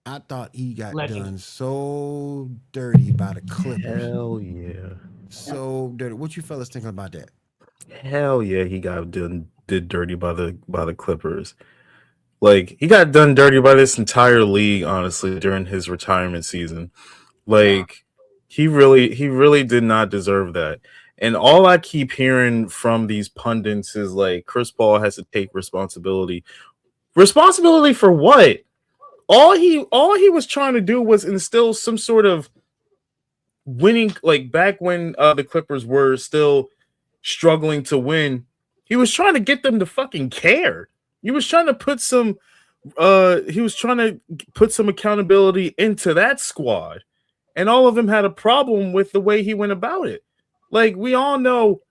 I thought he got done so dirty by the Clippers. Hell yeah. So dirty. What you fellas thinking about that? Hell yeah, he got did dirty by the Clippers. Like, he got done dirty by this entire league, honestly, during his retirement season. Like, he really did not deserve that. And all I keep hearing from these pundits is like, Chris Paul has to take responsibility. Responsibility for what? All he was trying to do was instill some sort of winning, like back when the Clippers were still struggling to win. He was trying to get them to fucking care. He was trying to put some accountability into that squad. And all of them had a problem with the way he went about it. Like, we all know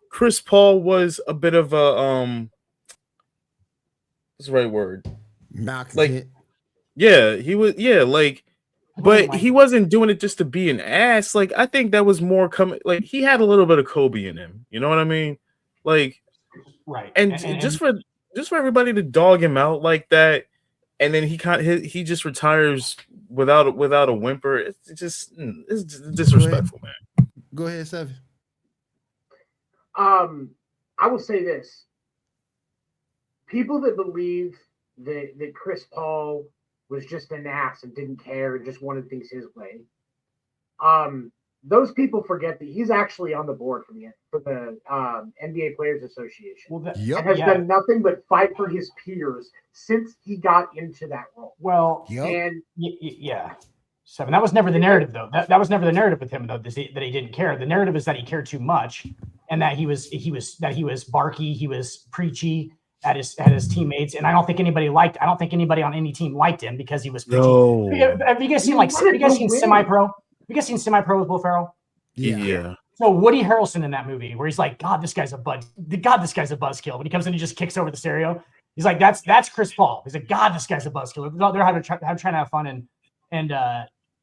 Chris Paul was a bit of a what's the right word? Malcontent. Yeah, he was. Yeah, like, but he wasn't doing it just to be an ass. Like, I think that was more coming. Like, he had a little bit of Kobe in him. You know what I mean? Like, right. And just for everybody to dog him out like that, and then he just retires without a whimper. It's disrespectful, man. Go ahead, Seven. I will say this: people that believe that Chris Paul was just an ass and didn't care and just wanted things his way, those people forget that he's actually on the board for the NBA Players Association, Well, and has done nothing but fight for his peers since he got into that role. Well, and yeah. Seven. That was never the narrative, though. That was never the narrative with him, though. That he didn't care. The narrative is that he cared too much, and that he was barky, he was preachy at his teammates, and I don't think anybody on any team liked him because he was preachy. No. Have you guys seen Semi-Pro? Have you guys seen Semi-Pro with Will Ferrell? Yeah. So Woody Harrelson in that movie, where he's like, God, this guy's a buzzkill. When he comes in, he just kicks over the stereo. He's like, that's Chris Paul. He's like, God, this guy's a buzzkill. They're trying to have fun, and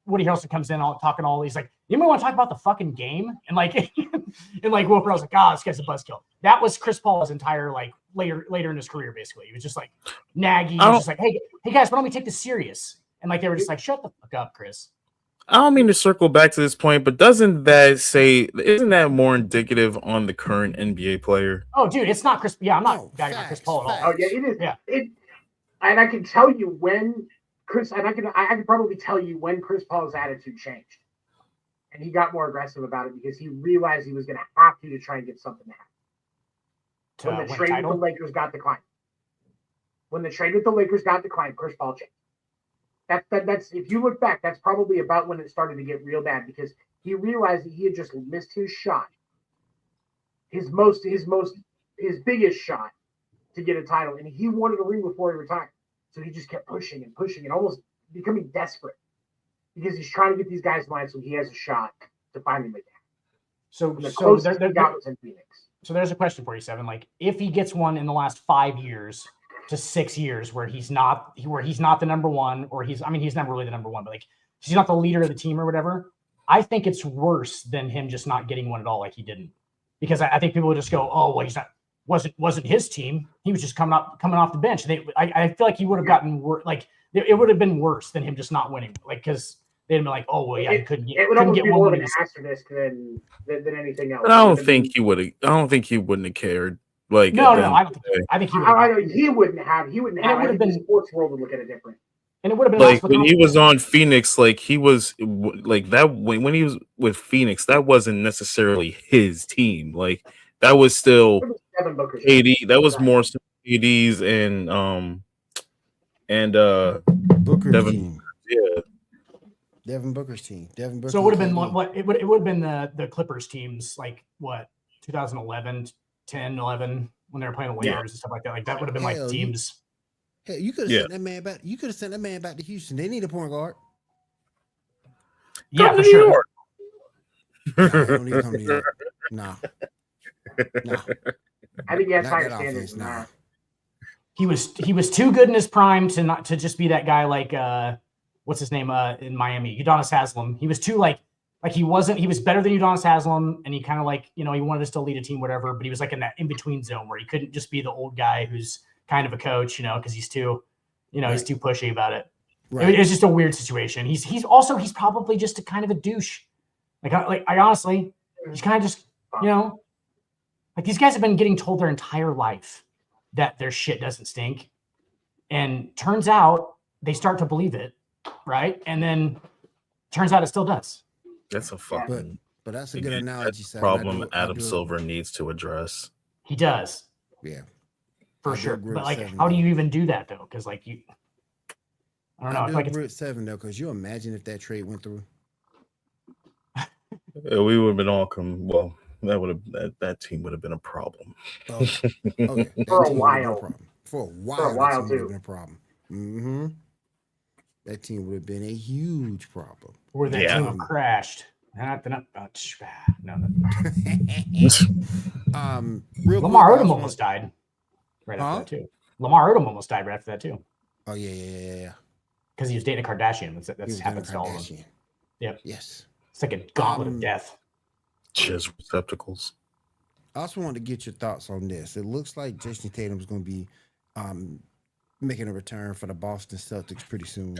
Woody Harrelson comes in talking all. He's like, anybody want to talk about the fucking game? And like, Will Ferrell's like, this guy's a buzzkill. That was Chris Paul's entire later in his career. Basically, he was just like naggy. He was just like, hey guys, why don't we take this serious? And like they were just like, shut the fuck up, Chris. I don't mean to circle back to this point, but isn't that more indicative on the current NBA player? Oh, dude, it's not Chris. Yeah, I'm not bagging on Chris Paul at all. Oh yeah, it is. Yeah, and I can tell you when Chris, and I can probably tell you when Chris Paul's attitude changed, and he got more aggressive about it because he realized he was going to have to try and get something to happen. When the trade with the Lakers got declined. When the trade with the Lakers got declined, Chris Paul changed. That's if you look back, that's probably about when it started to get real bad because he realized that he had just missed his shot, his biggest shot to get a title, and he wanted to ring before he retired. So he just kept pushing and almost becoming desperate because he's trying to get these guys lined so he has a shot to finally make it happen. So the closest he got was in Phoenix. So there's a question for you, Seven. Like, if he gets one in the last 5 years to 6 years where he's not the number one, or he's never really the number one, but like he's not the leader of the team or whatever, I think it's worse than him just not getting one at all, like he didn't. Because I think people would just go, oh, well, he's not. Wasn't his team. He was just coming off the bench. I feel like he would have gotten worse. Like it would have been worse than him just not winning. Like because they'd have been like, oh well, yeah, he couldn't get. It would almost be get more one of an asterisk than anything else. But I don't think he would have. I don't think he wouldn't have cared. Like no, I don't think. I think he would. He wouldn't have. He wouldn't have. It would have been. The sports world would look at it different. And it would have been like when he was on Phoenix. Like he was like that when he was with Phoenix. That wasn't necessarily his team. Like that was still AD. That was more ADs and Booker's Devin, team. Yeah, Devin Booker's team. So it would have been what it would have been the Clippers teams like what 2011, 10, 11 when they were playing the Lakers and stuff like that. Like that would have been like teams. Hey, you could have sent that man back. You could have sent that man back to Houston. They need a point guard. Yeah, for sure. Nah, don't need to come to New York. No. I think he has higher standards. Nah. He was too good in his prime to just be that guy like what's his name in Miami, Udonis Haslem. He was too like he was better than Udonis Haslem, and he kind of like he wanted to still lead a team, whatever. But he was like in that in between zone where he couldn't just be the old guy who's kind of a coach, because he's too, he's too pushy about it. Right. It's just a weird situation. He's probably just a kind of a douche. I honestly, he's kind of just like these guys have been getting told their entire life that their shit doesn't stink, and turns out they start to believe it, right? And then turns out it still does. That's a fucking. But that's a good analogy. Problem Adam Silver needs to address. He does. Yeah. For sure. But how do you even do that though? Because I don't know. I agree with 7 though, because you imagine if that trade went through. We would have been all well. That team would have been a problem. Okay. For a while. For a while too. Been a problem. Mm-hmm. That team would have been a huge problem. Or that team crashed. No. Lamar Odom almost died. Right after that too. Lamar Odom almost died right after that too. Oh yeah. Because he was dating a Kardashian. That's happened to all of them. Yep. Yes. It's like a gauntlet of death. Jizz receptacles. I also wanted to get your thoughts on this. It looks like Jason Tatum is going to be making a return for the Boston Celtics pretty soon.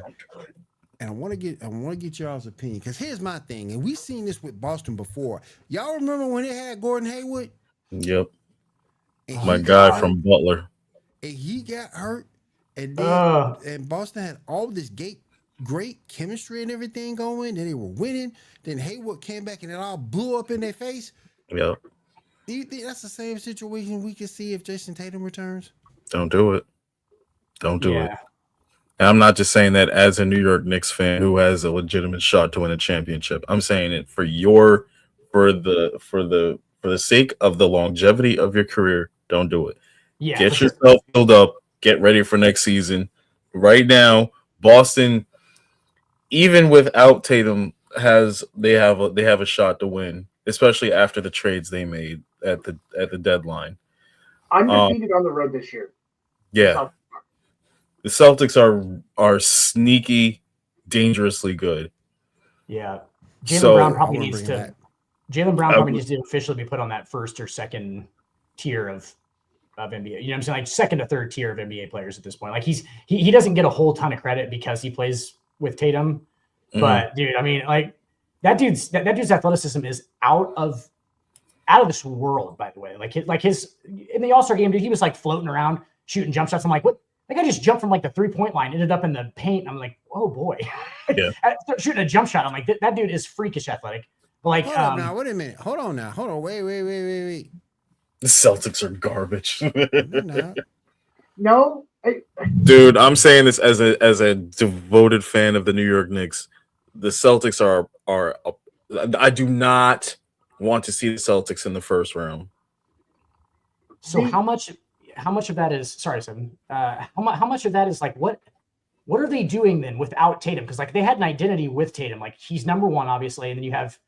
And I want to get y'all's opinion, because here's my thing, and we've seen this with Boston before. Y'all remember when they had Gordon Hayward? Yep. My guy from Butler. And he got hurt, and then and Boston had all this great chemistry and everything going. Then they were winning. Then Hayward came back and it all blew up in their face. Yeah. Do you think that's the same situation we could see if Jason Tatum returns? Don't do it. Don't do it. Yeah. And I'm not just saying that as a New York Knicks fan who has a legitimate shot to win a championship. I'm saying it for the sake of the longevity of your career. Don't do it. Yeah. Get yourself filled up. Get ready for next season. Right now, Boston, even without Tatum, they have a shot to win, especially after the trades they made at the deadline. Undefeated on the road this year. Yeah. The Celtics are sneaky, dangerously good. Yeah. Jaylen Brown probably needs to. Jaylen Brown probably needs to officially be put on that first or second tier of NBA. You know what I'm saying? Like second to third tier of NBA players at this point. Like he doesn't get a whole ton of credit because he plays with Tatum. But dude, I mean, like that dude's athleticism is out of this world, by the way. Like his in the All-Star game, dude, he was like floating around shooting jump shots. I'm like, what? That guy just jumped from like the 3-point line, ended up in the paint. I'm like, oh boy. Yeah. Shooting a jump shot. I'm like, that dude is freakish athletic. But like, hold on now, wait a minute. Hold on now. Hold on. Wait. The Celtics are garbage. No. Dude, I'm saying this as a devoted fan of the New York Knicks. The Celtics are I do not want to see the Celtics in the first round. So how much of that is sorry, Sam? How much of that is like what are they doing then without Tatum? Because like they had an identity with Tatum, like he's number one, obviously, and then you have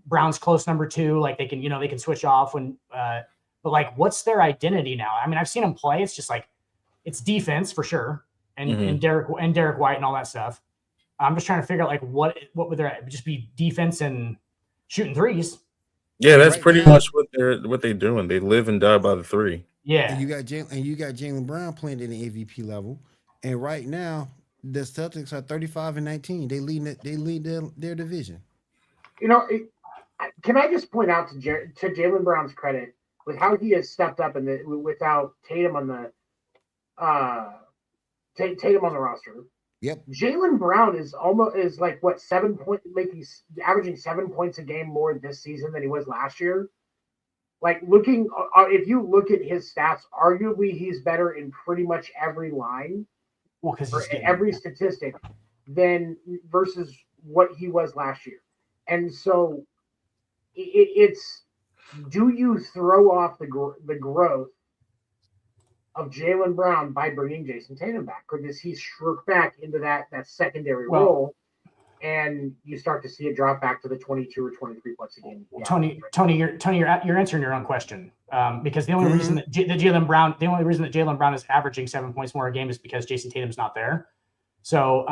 Brown's close number two. Like they can switch off when, but like what's their identity now? I mean, I've seen them play. It's just like it's defense for sure, and Derek White and all that stuff. I'm just trying to figure out like what would there just be defense and shooting threes. Yeah, that's pretty much what they're doing. They live and die by the three. Yeah, and you got Jaylen Brown playing at the MVP level, and right now the Celtics are 35-19. They lead their division. You know, can I just point out to Jaylen Brown's credit with how he has stepped up without Tatum on the Tatum on the roster. Yep. Jaylen Brown is like what 7 point, he's averaging 7 points a game more this season than he was last year. Like if you look at his stats, arguably he's better in pretty much every line, every statistic, than versus what he was last year. And so it's do you throw off the growth of Jaylen Brown by bringing Jason Tatum back, or does he shrink back into that secondary role, and you start to see it drop back to the 22 or 23 points a game? Tony, you're answering your own question because the only reason that Jaylen Brown is averaging 7 points more a game is because Jason Tatum's not there. So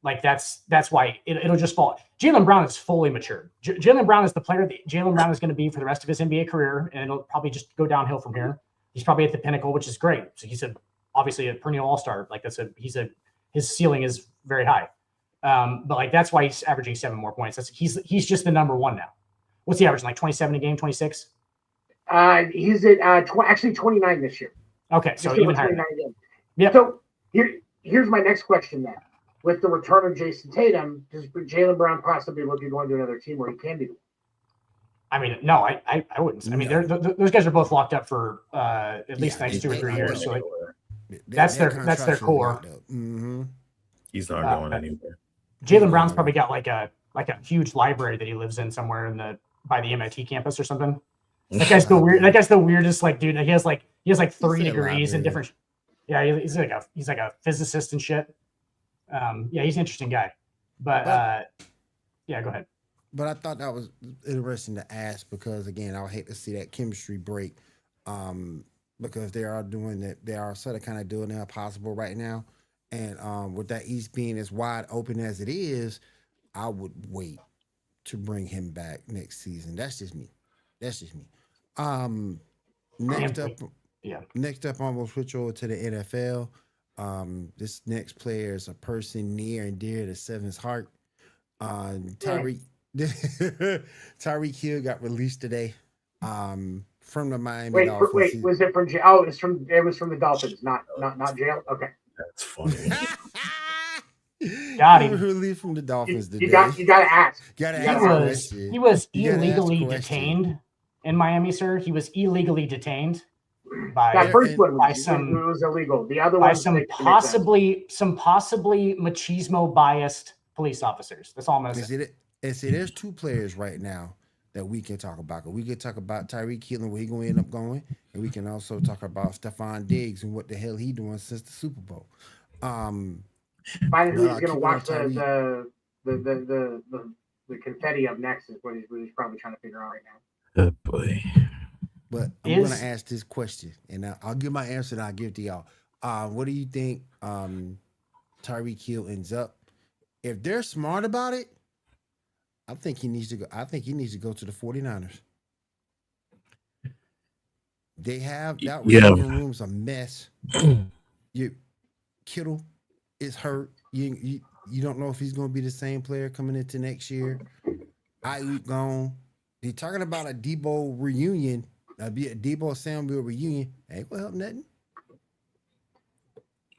like that's why it'll just fall. Jaylen Brown is fully matured. Jaylen Brown is the player that Jaylen Brown is going to be for the rest of his NBA career, and it'll probably just go downhill from here. He's probably at the pinnacle, which is great. So he's obviously a perennial all-star. Like his ceiling is very high. But like that's why he's averaging 7 more points. He's just the number one now. What's he averaging? Like 27 a game, 26? He's at actually 29 this year. Okay, so even higher. Yeah. So here's my next question then. With the return of Jason Tatum, does Jaylen Brown possibly look at going to another team where he can do? I mean, no, I wouldn't. I mean, those guys are both locked up for at least the next 2 or 3 years. So like, that's their core. Mm-hmm. He's not going anywhere. Jaylen Brown's probably got like a huge library that he lives in somewhere by the MIT campus or something. That guy's the weirdest like dude. He has like 3 degrees in different. Yeah, he's like a physicist and shit. Yeah, he's an interesting guy. But yeah, go ahead. But I thought that was interesting to ask because again, I would hate to see that chemistry break because they are doing that. They are sort of kind of doing the impossible right now. And with that East being as wide open as it is, I would wait to bring him back next season. That's just me. Next up, I'm gonna switch over to the NFL. This next player is a person near and dear to Seven's heart. Tyreek Hill got released today from the Miami Dolphins. Wait, was it from jail? Oh, it was from the Dolphins, not jail. Okay, that's funny. got him. Relief from the Dolphins today. You got to ask. Gotta You ask gotta a ask. question. He was You gotta ask illegally a question. detained in Miami, sir. He was illegally detained by That first one by was illegal. The other by one some possibly machismo biased police officers. That's all I'm gonna say. And see, there's two players right now that we can talk about. We can talk about Tyreek Hill and where he's going to end up going, and we can also talk about Stephon Diggs and what the hell he doing since the Super Bowl. Finding who's going to watch the confetti up next is what he's probably trying to figure out right now. Oh boy. But I'm going to ask this question, and I'll give my answer, and I'll give it to y'all. What do you think Tyreek Hill ends up? If they're smart about it, I think he needs to go. I think he needs to go to the 49ers. They have that receiving room's a mess. Kittle is hurt. You don't know if he's going to be the same player coming into next year. Ayuk gone. They're talking about a Debo reunion. Be a Debo Samuel reunion. Ain't gonna help nothing.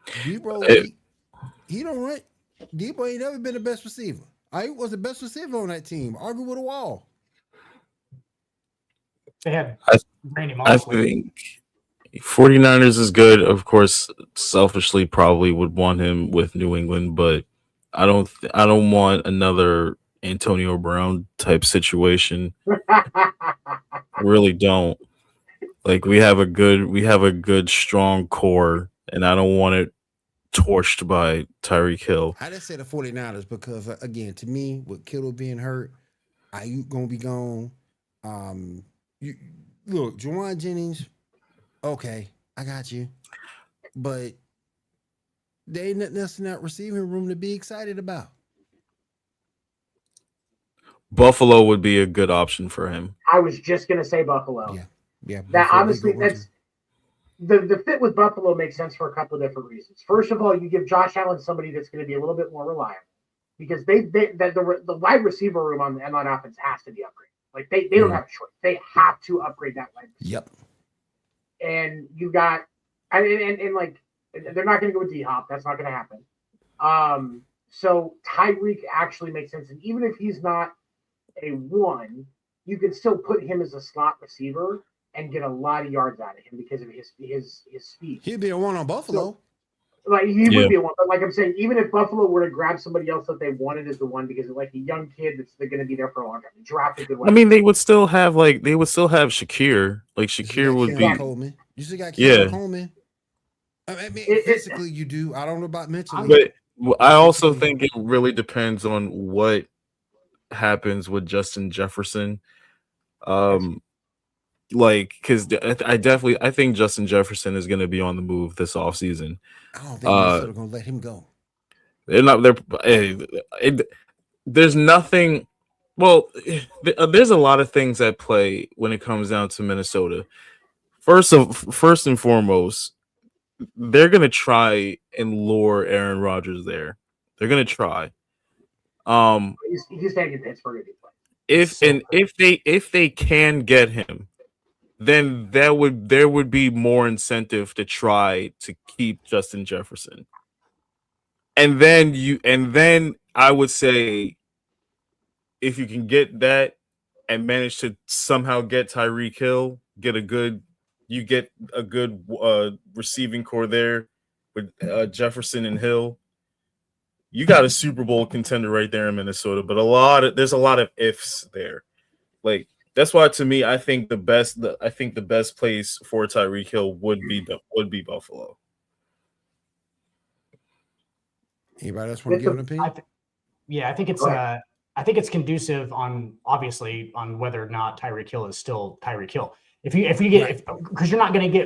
Debo, he don't run. Debo ain't never been the best receiver. Ayuk was the best receiver on that team. Argue with a wall. They had Randy I Moss. think 49ers is good. Of course, selfishly probably would want him with New England, but I don't want another Antonio Brown type situation. Really don't. Like we have a good strong core, and I don't want it torched by Tyreek Hill. I just say the 49ers because again, to me, with Kittle being hurt, Ayuk gonna be gone. Look, Juwan Jennings, okay, I got you, but there ain't nothing else in that receiving room to be excited about. Buffalo would be a good option for him. I was just gonna say Buffalo. Yeah. That honestly, that's the fit with Buffalo makes sense for a couple of different reasons. First of all, you give Josh Allen somebody that's going to be a little bit more reliable because the wide receiver room on offense has to be upgraded. Like they don't have a choice; they have to upgrade that wide receiver. Yep. And you got and like they're not going to go with D-Hop. That's not going to happen. So Tyreek actually makes sense, and even if he's not a one, you can still put him as a slot receiver and get a lot of yards out of him because of his speed. He'd be a one on Buffalo. So, like he would be a one, but like I'm saying, even if Buffalo were to grab somebody else that they wanted as the one because of like a young kid that's they're going to be there for a long time, they draft a good one. I mean, they would still have Shakir. Like Shakir would be. Coleman. You still got Coleman. I mean, physically you do. I don't know about mentally. But I also think it really depends on what happens with Justin Jefferson. Because I think Justin Jefferson is going to be on the move this offseason. I don't think Minnesota going to let him go. They're not. There's nothing. Well, there's a lot of things at play when it comes down to Minnesota. First and foremost, they're going to try and lure Aaron Rodgers there. They're going to try. He's taking Pittsburgh. If they can get him, then there would be more incentive to try to keep Justin Jefferson. And then I would say if you can get that and manage to somehow get Tyreek Hill, get a good receiving core there with Jefferson and Hill, you got a Super Bowl contender right there in Minnesota. But there's a lot of ifs there. Like that's why, to me, I think the best place for Tyreek Hill would be Buffalo. Anybody else want to give an opinion? I think it's conducive on whether or not Tyreek Hill is still Tyreek Hill. If you get because you're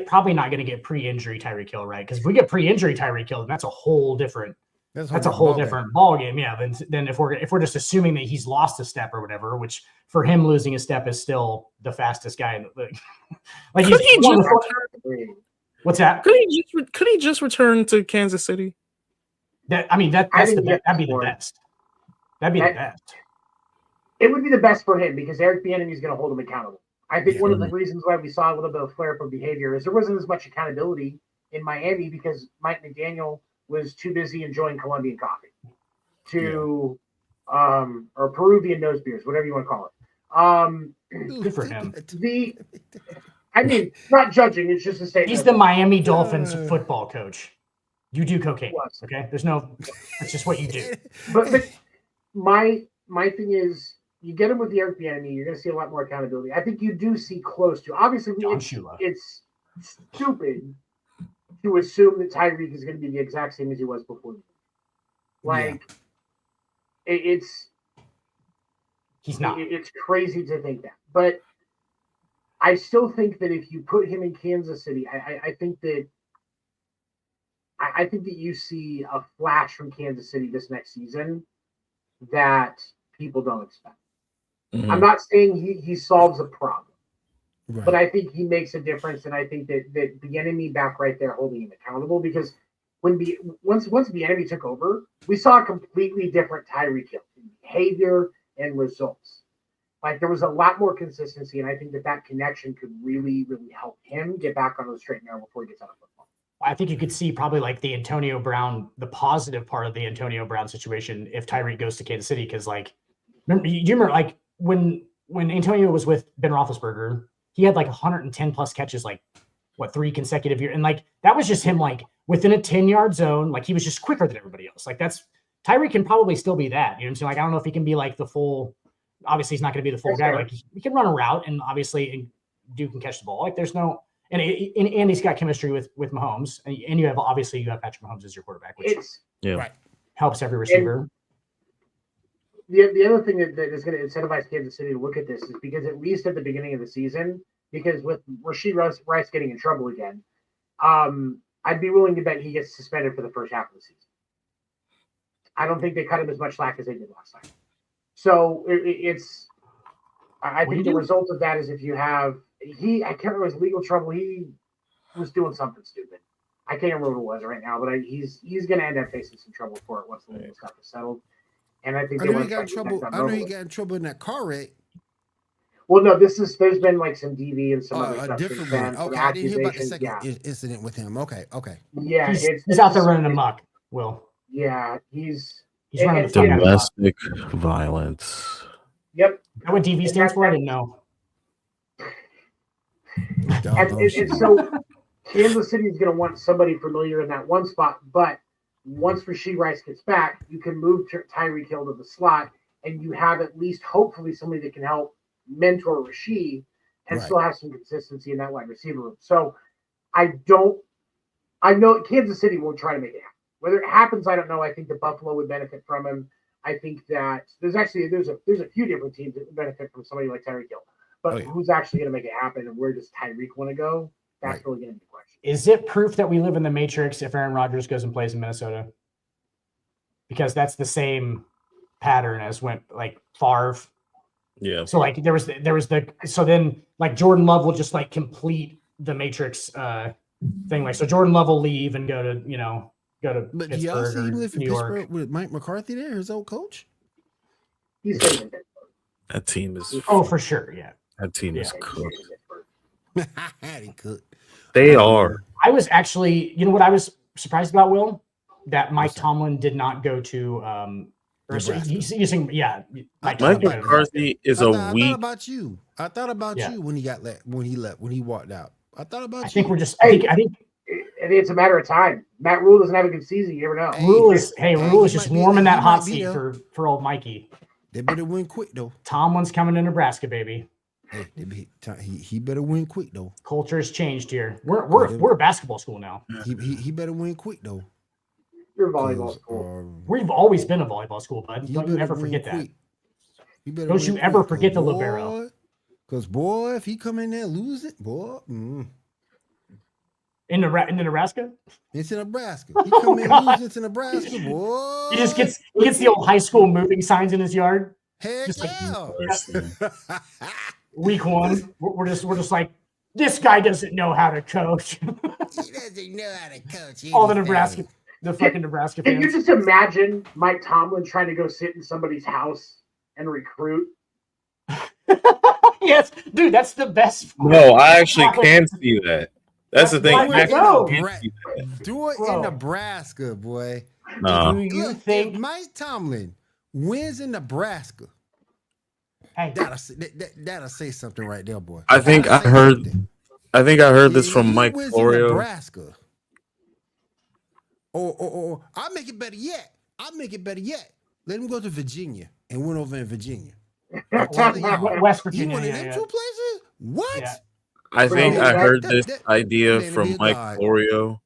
probably not going to get pre-injury Tyreek Hill, right? Because if we get pre-injury Tyreek Hill, then that's a whole different. That's a whole different ball game, yeah. Then if we're just assuming that he's lost a step or whatever, which for him losing a step is still the fastest guy in the league. Like what's that? Could he just return to Kansas City? That'd be the best. That'd be the best. It would be the best for him because Eric Bieniemy is going to hold him accountable. I think one of the reasons why we saw a little bit of flare up behavior is there wasn't as much accountability in Miami because Mike McDaniel was too busy enjoying Colombian coffee. to or Peruvian nose beers, whatever you want to call it. Good for him. I mean, not judging, it's just a statement. He's the Miami Dolphins football coach. You do cocaine, okay? That's just what you do. But my thing is, you get him with the Eric Bieniemy, you're going to see a lot more accountability. I think you do see close to. Obviously, it's stupid to assume that Tyreek is going to be the exact same as he was before. He's not. It's crazy to think that, but I still think that if you put him in Kansas City, I think that you see a flash from Kansas City this next season that people don't expect. Mm-hmm. I'm not saying he solves a problem, but I think he makes a difference, and I think that the enemy back right there holding him accountable, because once the enemy took over, we saw a completely different Tyreek Hill in behavior and results. Like, there was a lot more consistency, and I think that connection could really, really help him get back on the straight and narrow before he gets out of football. I think you could see probably like the positive part of the Antonio Brown situation if Tyreek goes to Kansas City, because like, remember like when Antonio was with Ben Roethlisberger, he had like 110 plus catches, like 3 consecutive years, and like that was just him like within a 10-yard zone, like he was just quicker than everybody else. Like Tyreek can probably still be that, you know what I'm saying? Like, I don't know if he can be like the full. Obviously, he's not going to be the full guy. Like, he can run a route, and obviously, Duke can catch the ball. Like, there's no, and he's got chemistry with Mahomes, and you have Patrick Mahomes as your quarterback, which helps every receiver. The other thing that is going to incentivize Kansas City to look at this is because at least at the beginning of the season, because with Rashee Rice getting in trouble again, I'd be willing to bet he gets suspended for the first half of the season. I don't think they cut him as much slack as they did last time. So I think the result of that is if you have I can't remember his legal trouble. He was doing something stupid. I can't remember what it was right now, but he's going to end up facing some trouble for it once the legal stuff is settled. And I think I know he got in trouble in that car wreck. Well, no, there's been like some DV and some other stuff. A different one. Okay, I didn't hear about the second incident with him. Okay. Yeah, he's out there running amok. Will. Yeah, he's running domestic violence. Yep. Is that what DV stands for? I didn't know. And so Kansas City is going to want somebody familiar in that one spot, but once Rashee Rice gets back, you can move Tyreek Hill to the slot, and you have at least hopefully somebody that can help mentor Rashee and still have some consistency in that wide receiver room. So I know Kansas City will try to make it happen. Whether it happens, I don't know. I think the Buffalo would benefit from him. I think that there's a few different teams that would benefit from somebody like Tyreek Hill. But who's actually going to make it happen, and where does Tyreek want to go? That's really going to be the question. Is it proof that we live in the Matrix if Aaron Rodgers goes and plays in Minnesota? Because that's the same pattern as when like Favre. Yeah. So like there was so then like Jordan Love will just like complete the Matrix thing. Like, so Jordan Love will leave and go to But do y'all see him live in Pittsburgh with Mike McCarthy there, his old coach? He's staying in Pittsburgh. That team is for sure, yeah. That team is cooked. They are. I was actually, you know what I was surprised about, Will? That Mike Tomlin did not go to he's using Mike McCarthy is a weak. I thought about you. I thought about you when he walked out. I thought about you. I think we're just I think it's a matter of time. Matt Rule doesn't have a good season. You never know. Rule is just warming that hot seat for old Mikey. They better win quick though. Tomlin's coming to Nebraska, baby. He better win quick though. Culture has changed here. We're a basketball school now. He better win quick though. You're a volleyball school. We've always been a volleyball school, bud. Don't you ever forget that. Don't you ever forget the libero. Because boy, if he come in there and lose it, boy. In Nebraska? Into Nebraska. He come in and lose it to Nebraska, boy. He gets the old high school moving signs in his yard. Heck yeah. Week one, we're just like, this guy doesn't know how to coach. He doesn't know how to coach. All the fucking Nebraska fans. Can you just imagine Mike Tomlin trying to go sit in somebody's house and recruit? Yes, dude, that's the best. No, I actually can see that. That's the thing. Do it in Nebraska, boy. No. Do you Look, think? if Mike Tomlin wins in Nebraska, Hey, that'll say something right there, boy. I think I That'll say heard. something. I think I heard this If from he Mike wins in Florio. Nebraska, or I'll make it better yet. Let him go to Virginia and win over in Virginia. I'm telling y'all, West he Virginia. won in Yeah, them yeah. two places. What? Yeah. I think I heard this idea man, from be a Mike god. Florio.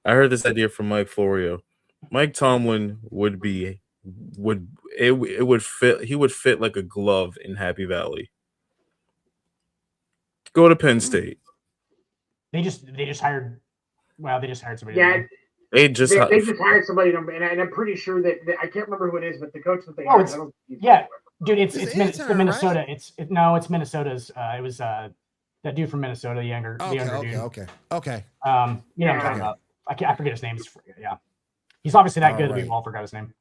I heard this idea from Mike Florio. Mike Tomlin would fit. He would fit like a glove in Happy Valley. Go to Penn State. They just hired. Well, they just hired somebody. Yeah, They just they just hired somebody, and I'm pretty sure that I can't remember who it is, but the coach that they hired, I don't. Yeah, dude, it's It's the intern, Minnesota. right? It's Minnesota's. It was that dude from Minnesota, the younger dude. Okay. You know what I'm talking about. I forget his name. Yeah, he's obviously that good. Right. We all forgot his name.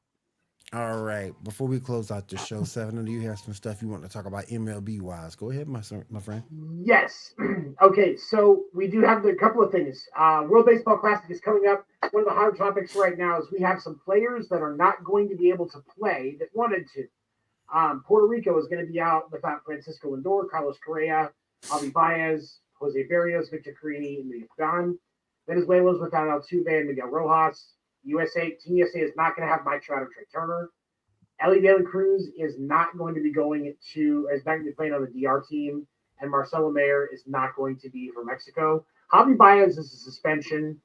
All right. Before we close out the show, Seven, do you have some stuff you want to talk about MLB wise? Go ahead, my friend. Yes. Okay, so we do have a couple of things. World Baseball Classic is coming up. One of the hot topics right now is we have some players that are not going to be able to play that wanted to. Puerto Rico is going to be out without Francisco Lindor, Carlos Correa, Javi Baez, Jose Barrios, Victor Carini, and Luis Don. Venezuela's without Altuve and Miguel Rojas. Team USA is not going to have Mike Trout or Trey Turner. Ellie De La Cruz is not going to be playing on the DR team, and Marcelo Mayer is not going to be for Mexico. Javi Baez is a suspension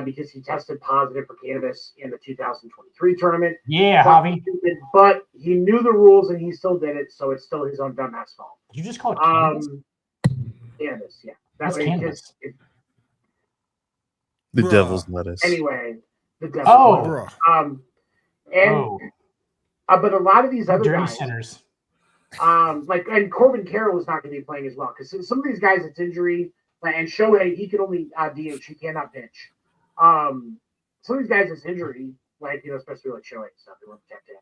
because he tested positive for cannabis in the 2023 tournament. Yeah, Javi. But he knew the rules and he still did it, so it's still his own dumbass fault. Did you just call it cannabis? Cannabis, yeah. What's cannabis? The devil's lettuce. Anyway, the devil's lettuce. But a lot of these other dirty guys, sinners. And Corbin Carroll is not going to be playing as well because some of these guys, it's injury. And Shohei, he can only DH, he cannot pitch. Some of these guys, it's injury, especially like Shohei and stuff, they won't protect him.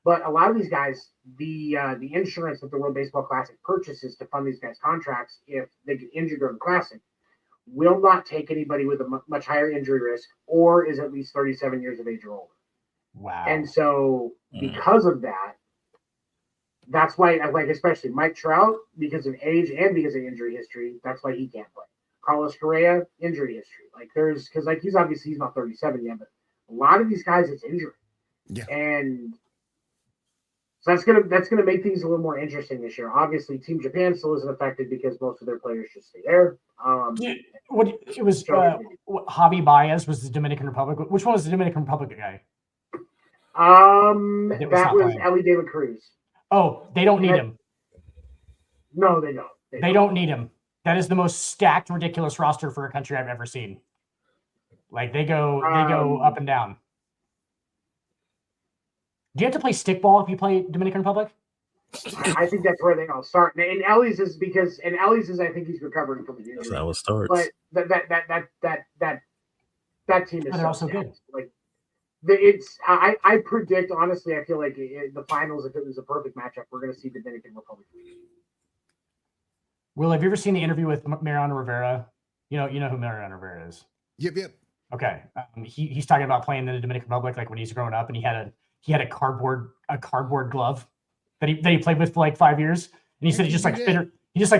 But a lot of these guys, the insurance that the World Baseball Classic purchases to fund these guys' contracts, if they get injured during the Classic, will not take anybody with a much higher injury risk or is at least 37 years of age or older. Wow. And so because of that, that's why, especially Mike Trout, because of age and because of injury history, that's why he can't play. Carlos Correa, injury history. He's not 37 yet, but a lot of these guys, it's injury. Yeah. And so that's gonna make things a little more interesting this year. Obviously, Team Japan still isn't affected because most of their players just stay there. Javi Baez was the Dominican Republic. Which one was the Dominican Republic guy? That was Ellie De La Cruz. Oh, they don't need him. No, they don't. They don't need him. That is the most stacked, ridiculous roster for a country I've ever seen. They go up and down. Do you have to play stickball if you play Dominican Republic? I think that's where they all start. And Ellie's is I think he's recovering from the injury. That's how it starts. But that team is also good. I predict, honestly, I feel like the finals, if it was a perfect matchup, we're going to see Dominican Republic. Will, have you ever seen the interview with Mariano Rivera? You know who Mariano Rivera is. Yep. Okay, he's talking about playing in the Dominican Republic, when he's growing up, and he had a cardboard glove that he played with for 5 years, and he said he just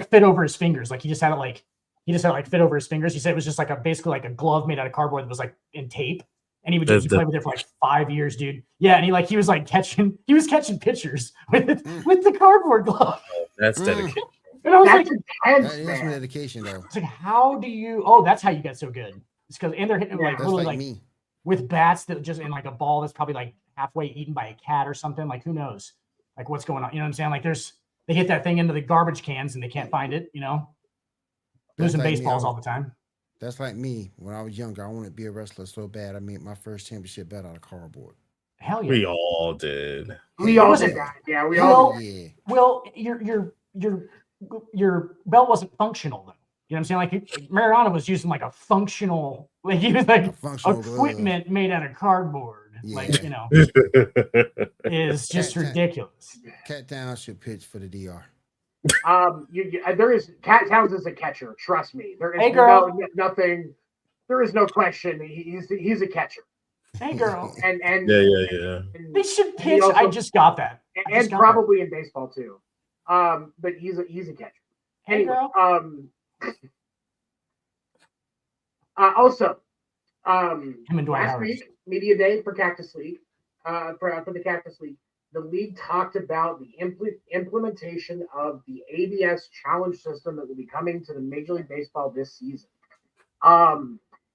fit over his fingers, he just had it fit over his fingers. He said it was just basically a glove made out of cardboard that was in tape. And he played with it for 5 years, dude. Yeah, and he was catching pitchers with the cardboard glove. That's dedication. And I was that's That is some dedication, though. It's how do you? Oh, that's how you get so good. It's because they're hitting me with bats that just in a ball that's probably halfway eaten by a cat or something. Who knows? What's going on? You know what I'm saying? They hit that thing into the garbage cans and they can't find it. Losing baseballs all the time. That's like me. When I was younger, I wanted to be a wrestler so bad. I made my first championship bet out of cardboard. Hell yeah. We all did. We all did that. Yeah, we all did. Well, your belt wasn't functional though. You know what I'm saying? Mariano was using a functional, he was equipment glove made out of cardboard. Yeah. Is just ridiculous. Cat Town should pitch for the DR. There is Cat Towns is a catcher. Trust me. There is nothing. There is no question. He's a catcher. Hey, girl. And Yeah. They should he pitch. also- I just got that. and probably in baseball too. But he's a catcher. Hey, Anyway, girl. also, Him and Dwight last Howard. week, media day for Cactus League, for the Cactus League, the league talked about the implementation of the ABS challenge system that will be coming to the Major League Baseball this season.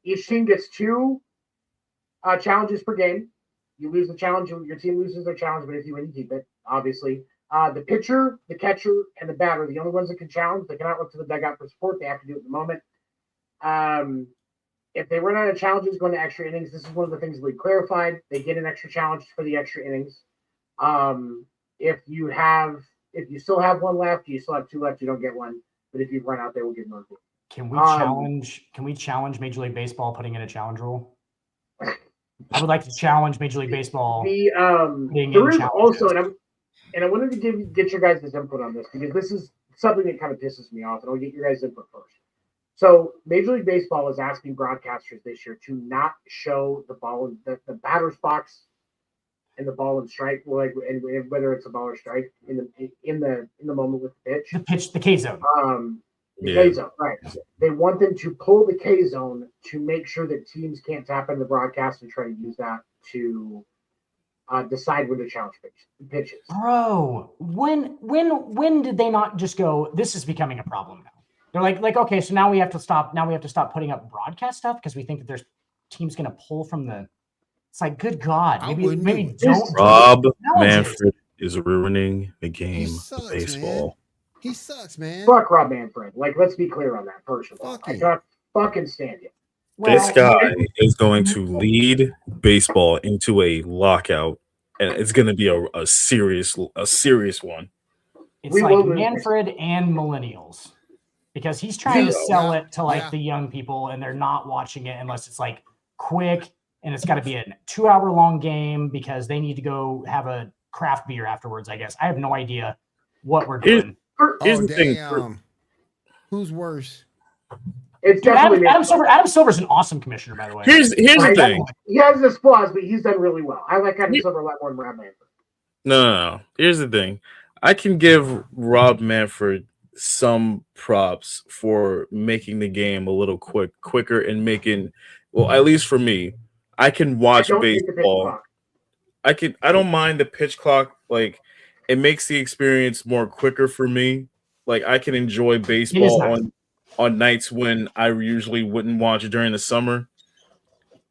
Each team gets 2 challenges per game. You lose the challenge, your team loses their challenge, but if you win, you keep it, obviously. The pitcher, the catcher, and the batter are the only ones that can challenge. They cannot look to the dugout for support. They have to do it in the moment. If they run out of challenges going to extra innings, this is one of the things we clarified. They get an extra challenge for the extra innings. If you still have 1 left, you still have 2 left, you don't get one. But if you run out, they will get another 2. Can we challenge Major League Baseball putting in a challenge rule? I would like to challenge Major League Baseball. There is also, and I wanted to get your guys' input on this because this is something that kind of pisses me off, and I'll get your guys' input first. So Major League Baseball is asking broadcasters this year to not show the ball, the batter's box, and the ball and strike, and whether it's a ball or strike in the moment with the pitch. The K zone. K zone, right? They want them to pull the K zone to make sure that teams can't tap into the broadcast and try to use that to decide when to challenge pitches. Bro, when did they not just go, this is becoming a problem now? They're like, okay, so now we have to stop putting up broadcast stuff because we think that there's teams going to pull from the. It's like, good God, maybe don't. Rob Manfred is ruining the game of baseball. Man. He sucks, man. Fuck Rob Manfred. Like, let's be clear on that first of all. I can't fucking stand you. This guy is going to lead baseball into a lockout, and it's going to be a serious one. It's like Manfred and millennials, because he's trying to sell it to the young people, and they're not watching it unless it's like quick, and it's got to be a 2-hour-long game because they need to go have a craft beer afterwards. I guess I have no idea what we're doing. Here's the thing. Who's worse? It's definitely Adam Silver. Adam Silver's an awesome commissioner, by the way. Here's the thing. He has his flaws, but he's done really well. I like Adam Silver a lot more than Rob Manfred. No. Here's the thing. I can give Rob Manfred some props for making the game a little quicker and making, well, at least for me, I can watch baseball. I don't mind the pitch clock. Like, it makes the experience more quicker for me. Like, I can enjoy baseball on nights when I usually wouldn't watch it during the summer.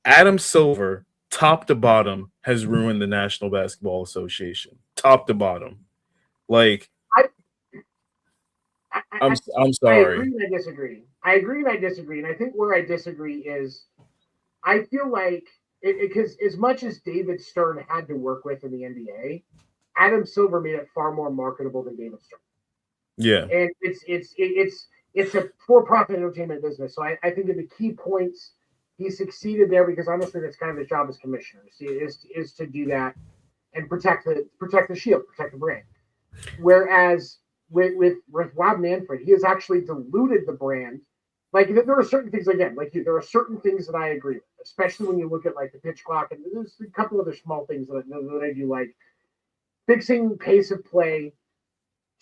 Adam Silver, top to bottom, has ruined the National Basketball Association. Top to bottom. Like, I'm sorry. I agree and I disagree. And I think where I disagree is I feel like because as much as David Stern had to work with in the NBA, Adam Silver made it far more marketable than David Stern. Yeah. And it's a for-profit entertainment business. So I think that the key points he succeeded there because honestly that's kind of his job as commissioner is to do that and protect the shield, protect the brand. Whereas with Rob Manfred, he has actually diluted the brand. Like there are certain things there are certain things that I agree with, especially when you look at like the pitch clock, and there's a couple other small things that I do, like fixing pace of play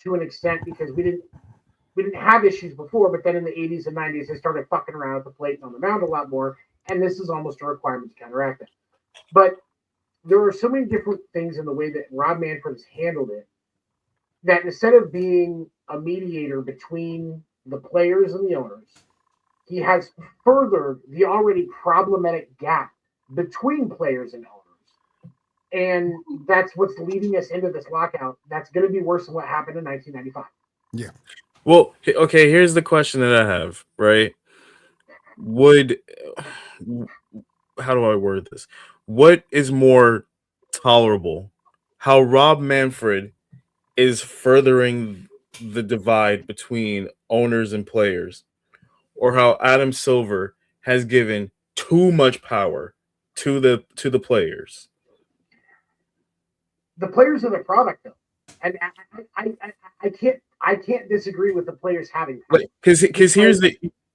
to an extent because we didn't have issues before, but then in the 80s and 90s they started fucking around at the plate and on the mound a lot more, and this is almost a requirement to counteract it. But there are so many different things in the way that Rob Manfred has handled it that instead of being a mediator between the players and the owners, he has furthered the already problematic gap between players and owners. And that's what's leading us into this lockout. That's going to be worse than what happened in 1995. Yeah. Well, okay, here's the question that I have, right? How do I word this? What is more tolerable? How Rob Manfred is furthering the divide between owners and players, or how Adam Silver has given too much power to the players? The players are the product, though, and I can't disagree with the players having because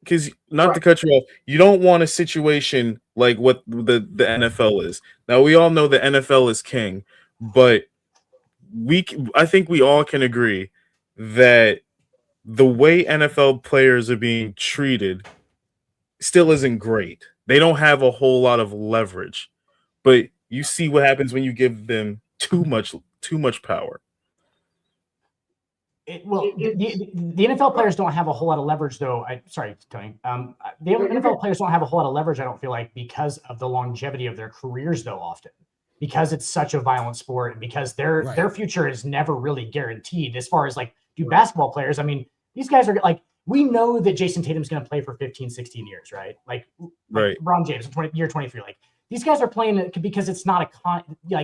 because not to cut you off, you don't want a situation like what the NFL is. Now we all know the NFL is king, but I think we all can agree that the way NFL players are being treated still isn't great. They don't have a whole lot of leverage, but you see what happens when you give them too much power. The NFL players don't have a whole lot of leverage, though. Sorry, Tony. The NFL players don't have a whole lot of leverage, I don't feel like, because of the longevity of their careers, though, often. Because it's such a violent sport, and because their future is never really guaranteed. As far as like, basketball players, I mean, these guys are like, we know that Jason Tatum's going to play for 15, 16 years, right? Like LeBron James, year 23. Like, these guys are playing because it's not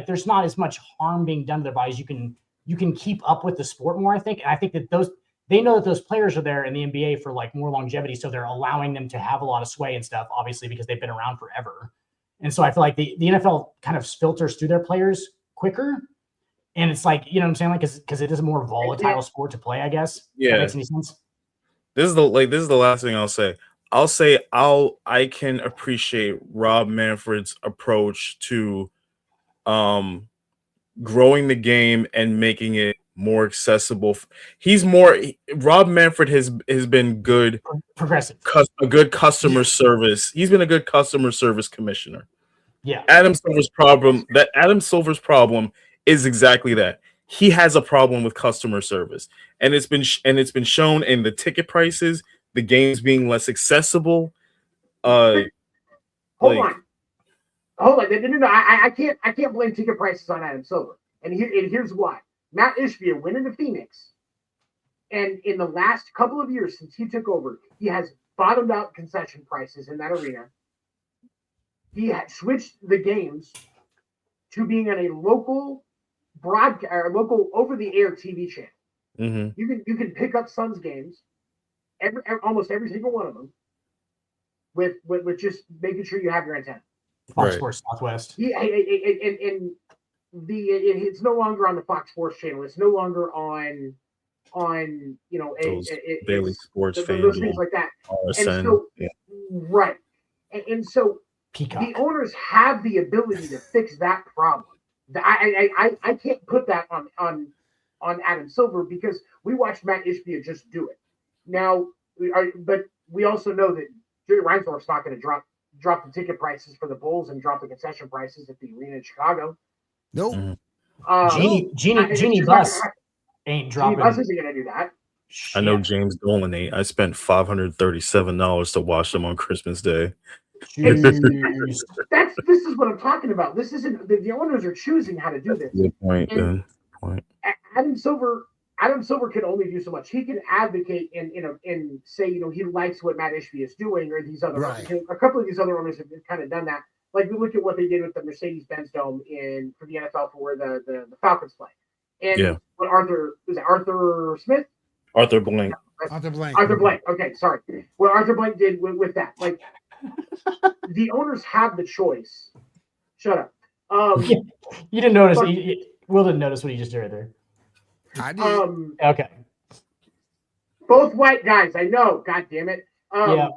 there's not as much harm being done to their bodies. You can keep up with the sport more, I think. And I think that they know that those players are there in the NBA for like more longevity. So they're allowing them to have a lot of sway and stuff, obviously, because they've been around forever. And so I feel like the NFL kind of filters through their players quicker. And it's like, you know what I'm saying? Like, because it is a more volatile sport to play, I guess. Yeah. That makes any sense. This is the last thing I'll say. I can appreciate Rob Manfred's approach to growing the game and making it more accessible. Rob Manfred has been good, progressive, a good customer service. He's been a good customer service commissioner. Yeah. Adam Silver's problem is exactly that. He has a problem with customer service, and it's been shown in the ticket prices, the games being less accessible. Hold on. No. I can't blame ticket prices on Adam Silver, and here's why. Matt Ishbia went into Phoenix, and in the last couple of years since he took over, he has bottomed out concession prices in that arena. He had switched the games to being on a local broadcast or local over-the-air TV channel. Mm-hmm. You can pick up Suns games, almost every single one of them, with just making sure you have your antenna. Fox Sports Southwest. Yeah, and it's no longer on the Fox Sports channel. It's no longer on Daily Sports, those things like that. RSN, and so Peacock. The owners have the ability to fix that problem. I can't put that on Adam Silver because we watched Matt Ishbia just do it. Now, but we also know that Jerry Reinsdorf's not going to drop the ticket prices for the Bulls and drop the concession prices at the arena in Chicago. Nope. Genie Bus ain't dropping. Genie Bus isn't going to do that. I know James Dolan ate. I spent $537 to watch them on Christmas Day. This is what I'm talking about. This isn't the owners are choosing how to do this. Good point. Adam Silver can only do so much. He can advocate and say he likes what Matt Ishbia is doing, or these other a couple of these other owners have kind of done that. Like we look at what they did with the Mercedes-Benz Dome for the NFL for where the Falcons play, and what Arthur Smith. Arthur Blank. Arthur Blank. Okay, sorry. What Arthur Blank did with that, like the owners have the choice. Shut up. You didn't notice. Will didn't notice what he just did right there. I did. Okay. Both white guys. I know. God damn it. Yeah.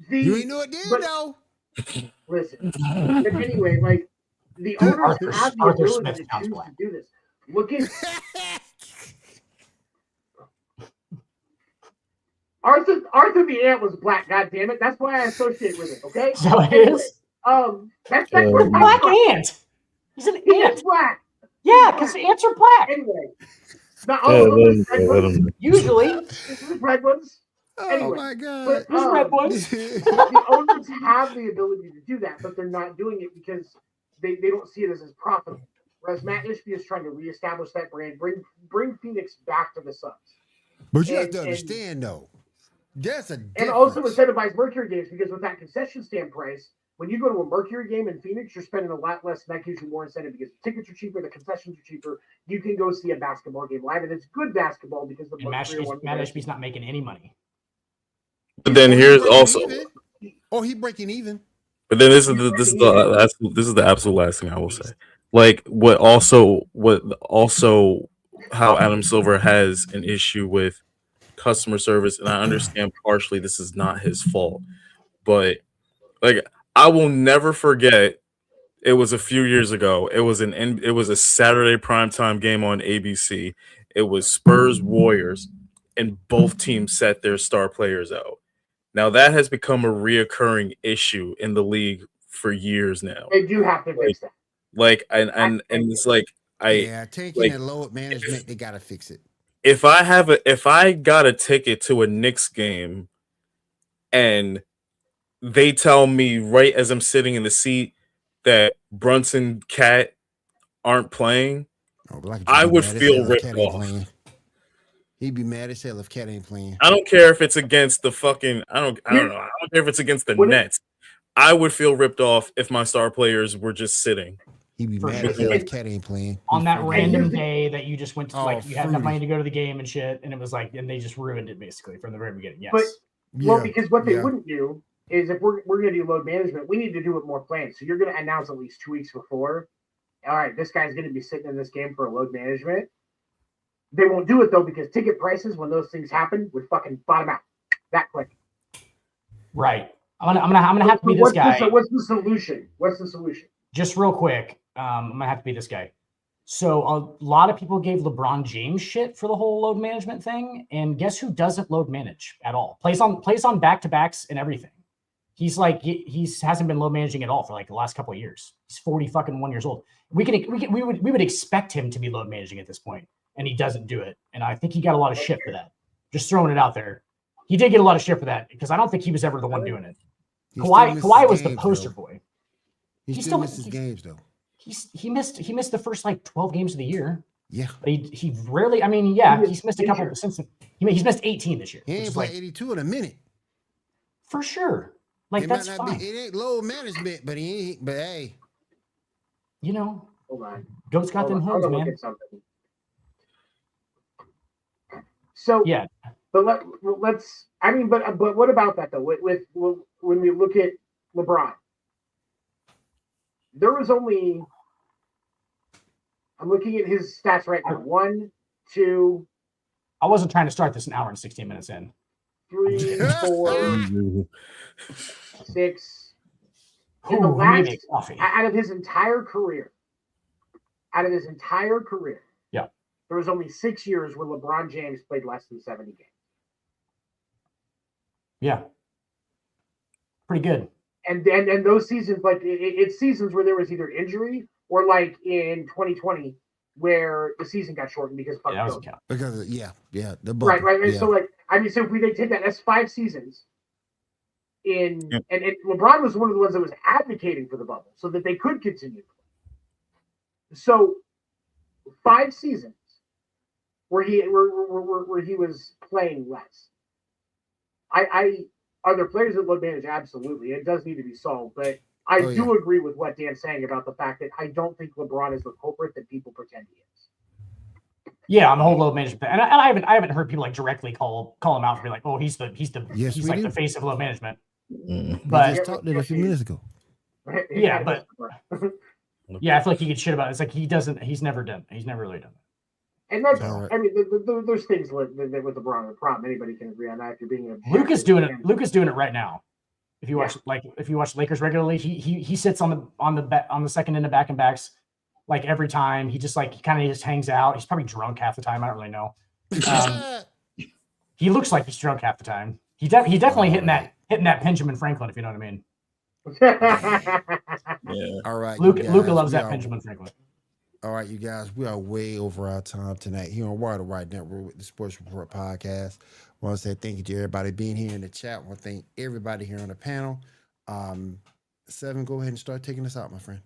You ain't know it did though. Listen. But anyway, like the owners have the ability to choose to do this. Look at Arthur the Ant was black. God damn it! That's why I associate with it. Okay. So it is. That's where black ant. He's an ant. He's black. Yeah, because ants are black. Anyway, not all of them. Usually, red ones. Oh my god! But, red ones. The owners have the ability to do that, but they're not doing it because they don't see it as profitable. Whereas Matt Ishbia is trying to reestablish that brand, bring Phoenix back to the Suns. But you have to understand, though, there's a difference. And also incentivize Mercury games because with that concession stand price, when you go to a Mercury game in Phoenix, you're spending a lot less, and that gives you more incentive because the tickets are cheaper, the concessions are cheaper. You can go see a basketball game live, and it's good basketball because Matt Ishbia's not making any money. But then here's also, he breaking even. But then this is the absolute last thing I will say. Like what also how Adam Silver has an issue with customer service, and I understand partially this is not his fault, but like I will never forget. It was a few years ago. It was a Saturday primetime game on ABC. It was Spurs Warriors, and both teams set their star players out. Now that has become a reoccurring issue in the league for years now. They do have to fix that. Like and it's like taking a load management, they gotta fix it. If I got a ticket to a Knicks game and they tell me right as I'm sitting in the seat that Brunson Cat aren't playing, I would feel ripped off. He'd be mad as hell if Cat ain't playing. I don't care if it's against the fucking I don't know. I don't care if it's against the Nets. I would feel ripped off if my star players were just sitting. He'd be mad as hell if Cat ain't playing. On that random day that you just went to, like, you had enough money to go to the game and shit, and it was like, and they just ruined it basically from the very beginning. Yes. But, because what they wouldn't do is if we're going to do load management, we need to do it more planned. So you're going to announce at least 2 weeks before, all right, this guy's going to be sitting in this game for a load management. They won't do it, though, because ticket prices, when those things happen, would fucking bottom out that quick. Right. I'm gonna have to be this guy. What's the solution? Just real quick, I'm gonna have to be this guy. So a lot of people gave LeBron James shit for the whole load management thing, and guess who doesn't load manage at all? Plays on back-to-backs and everything. He's like he hasn't been load managing at all for like the last couple of years. He's 41 years old. We would expect him to be load managing at this point, and he doesn't do it. And I think he got a lot of shit for that. Just throwing it out there. He did get a lot of shit for that because I don't think he was ever the one doing it. Kawhi was the poster boy. He still misses games though. He missed the first like 12 games of the year. Yeah. But he rarely, he's missed a couple since he's missed 18 this year. He ain't played 82 in a minute. For sure. Like that's fine. It ain't load management, but hey. Hold on. Goat's got them hoods, man. So yeah. But let's. I mean, but what about that though? With when we look at LeBron, there was only. I'm looking at his stats right now. 1, 2. I wasn't trying to start this an hour and 16 minutes in. 3, 4, 6. In the last, out of his entire career. Yeah. There was only 6 years where LeBron James played less than 70 games. Yeah. Pretty good. And those seasons, like it's seasons where there was either injury or like in 2020 where the season got shortened because of COVID. Because the bubble. Right. Yeah. So like so if we take that, that's 5 seasons. And LeBron was one of the ones that was advocating for the bubble so that they could continue. So 5 seasons where he was playing less. Are there players that load manage? Absolutely. It does need to be solved. But I do agree with what Dan's saying about the fact that I don't think LeBron is the culprit that people pretend he is. Yeah, on the whole load management. And I haven't heard people like directly call him out and be like, oh, he's like the face of load management. But we just talked it a few minutes ago. Yeah, but yeah, I feel like he gets shit about it. It's like he's never really done it. And that's, I mean, there's things with LeBron. The problem anybody can agree on that. If you're being Luke is doing it. Luke is doing it right now. If you watch Lakers regularly, he sits on the second end of back and backs like every time. He just he kind of just hangs out. He's probably drunk half the time. I don't really know. He looks like he's drunk half the time. He definitely hitting that Benjamin Franklin, if you know what I mean. Yeah. All right. Luka loves that Benjamin Franklin. All right, you guys, we are way over our time tonight here on Wide Right Network with the Sports Report Podcast. I want to say thank you to everybody being here in the chat. I want to thank everybody here on the panel. Seven, go ahead and start taking us out, my friend.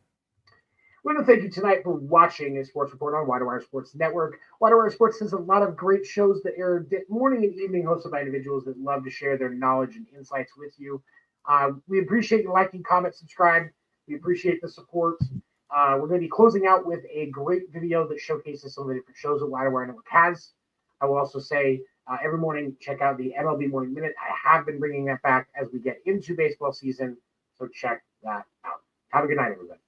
We want to thank you tonight for watching a Sports Report on Wire Sports Network. Wire Sports has a lot of great shows that air morning and evening, hosted by individuals that love to share their knowledge and insights with you. We appreciate you liking, comment, subscribe. We appreciate the support. We're going to be closing out with a great video that showcases some of the different shows that Wire Network has. I will also say every morning, check out the MLB Morning Minute. I have been bringing that back as we get into baseball season, so check that out. Have a good night, everybody.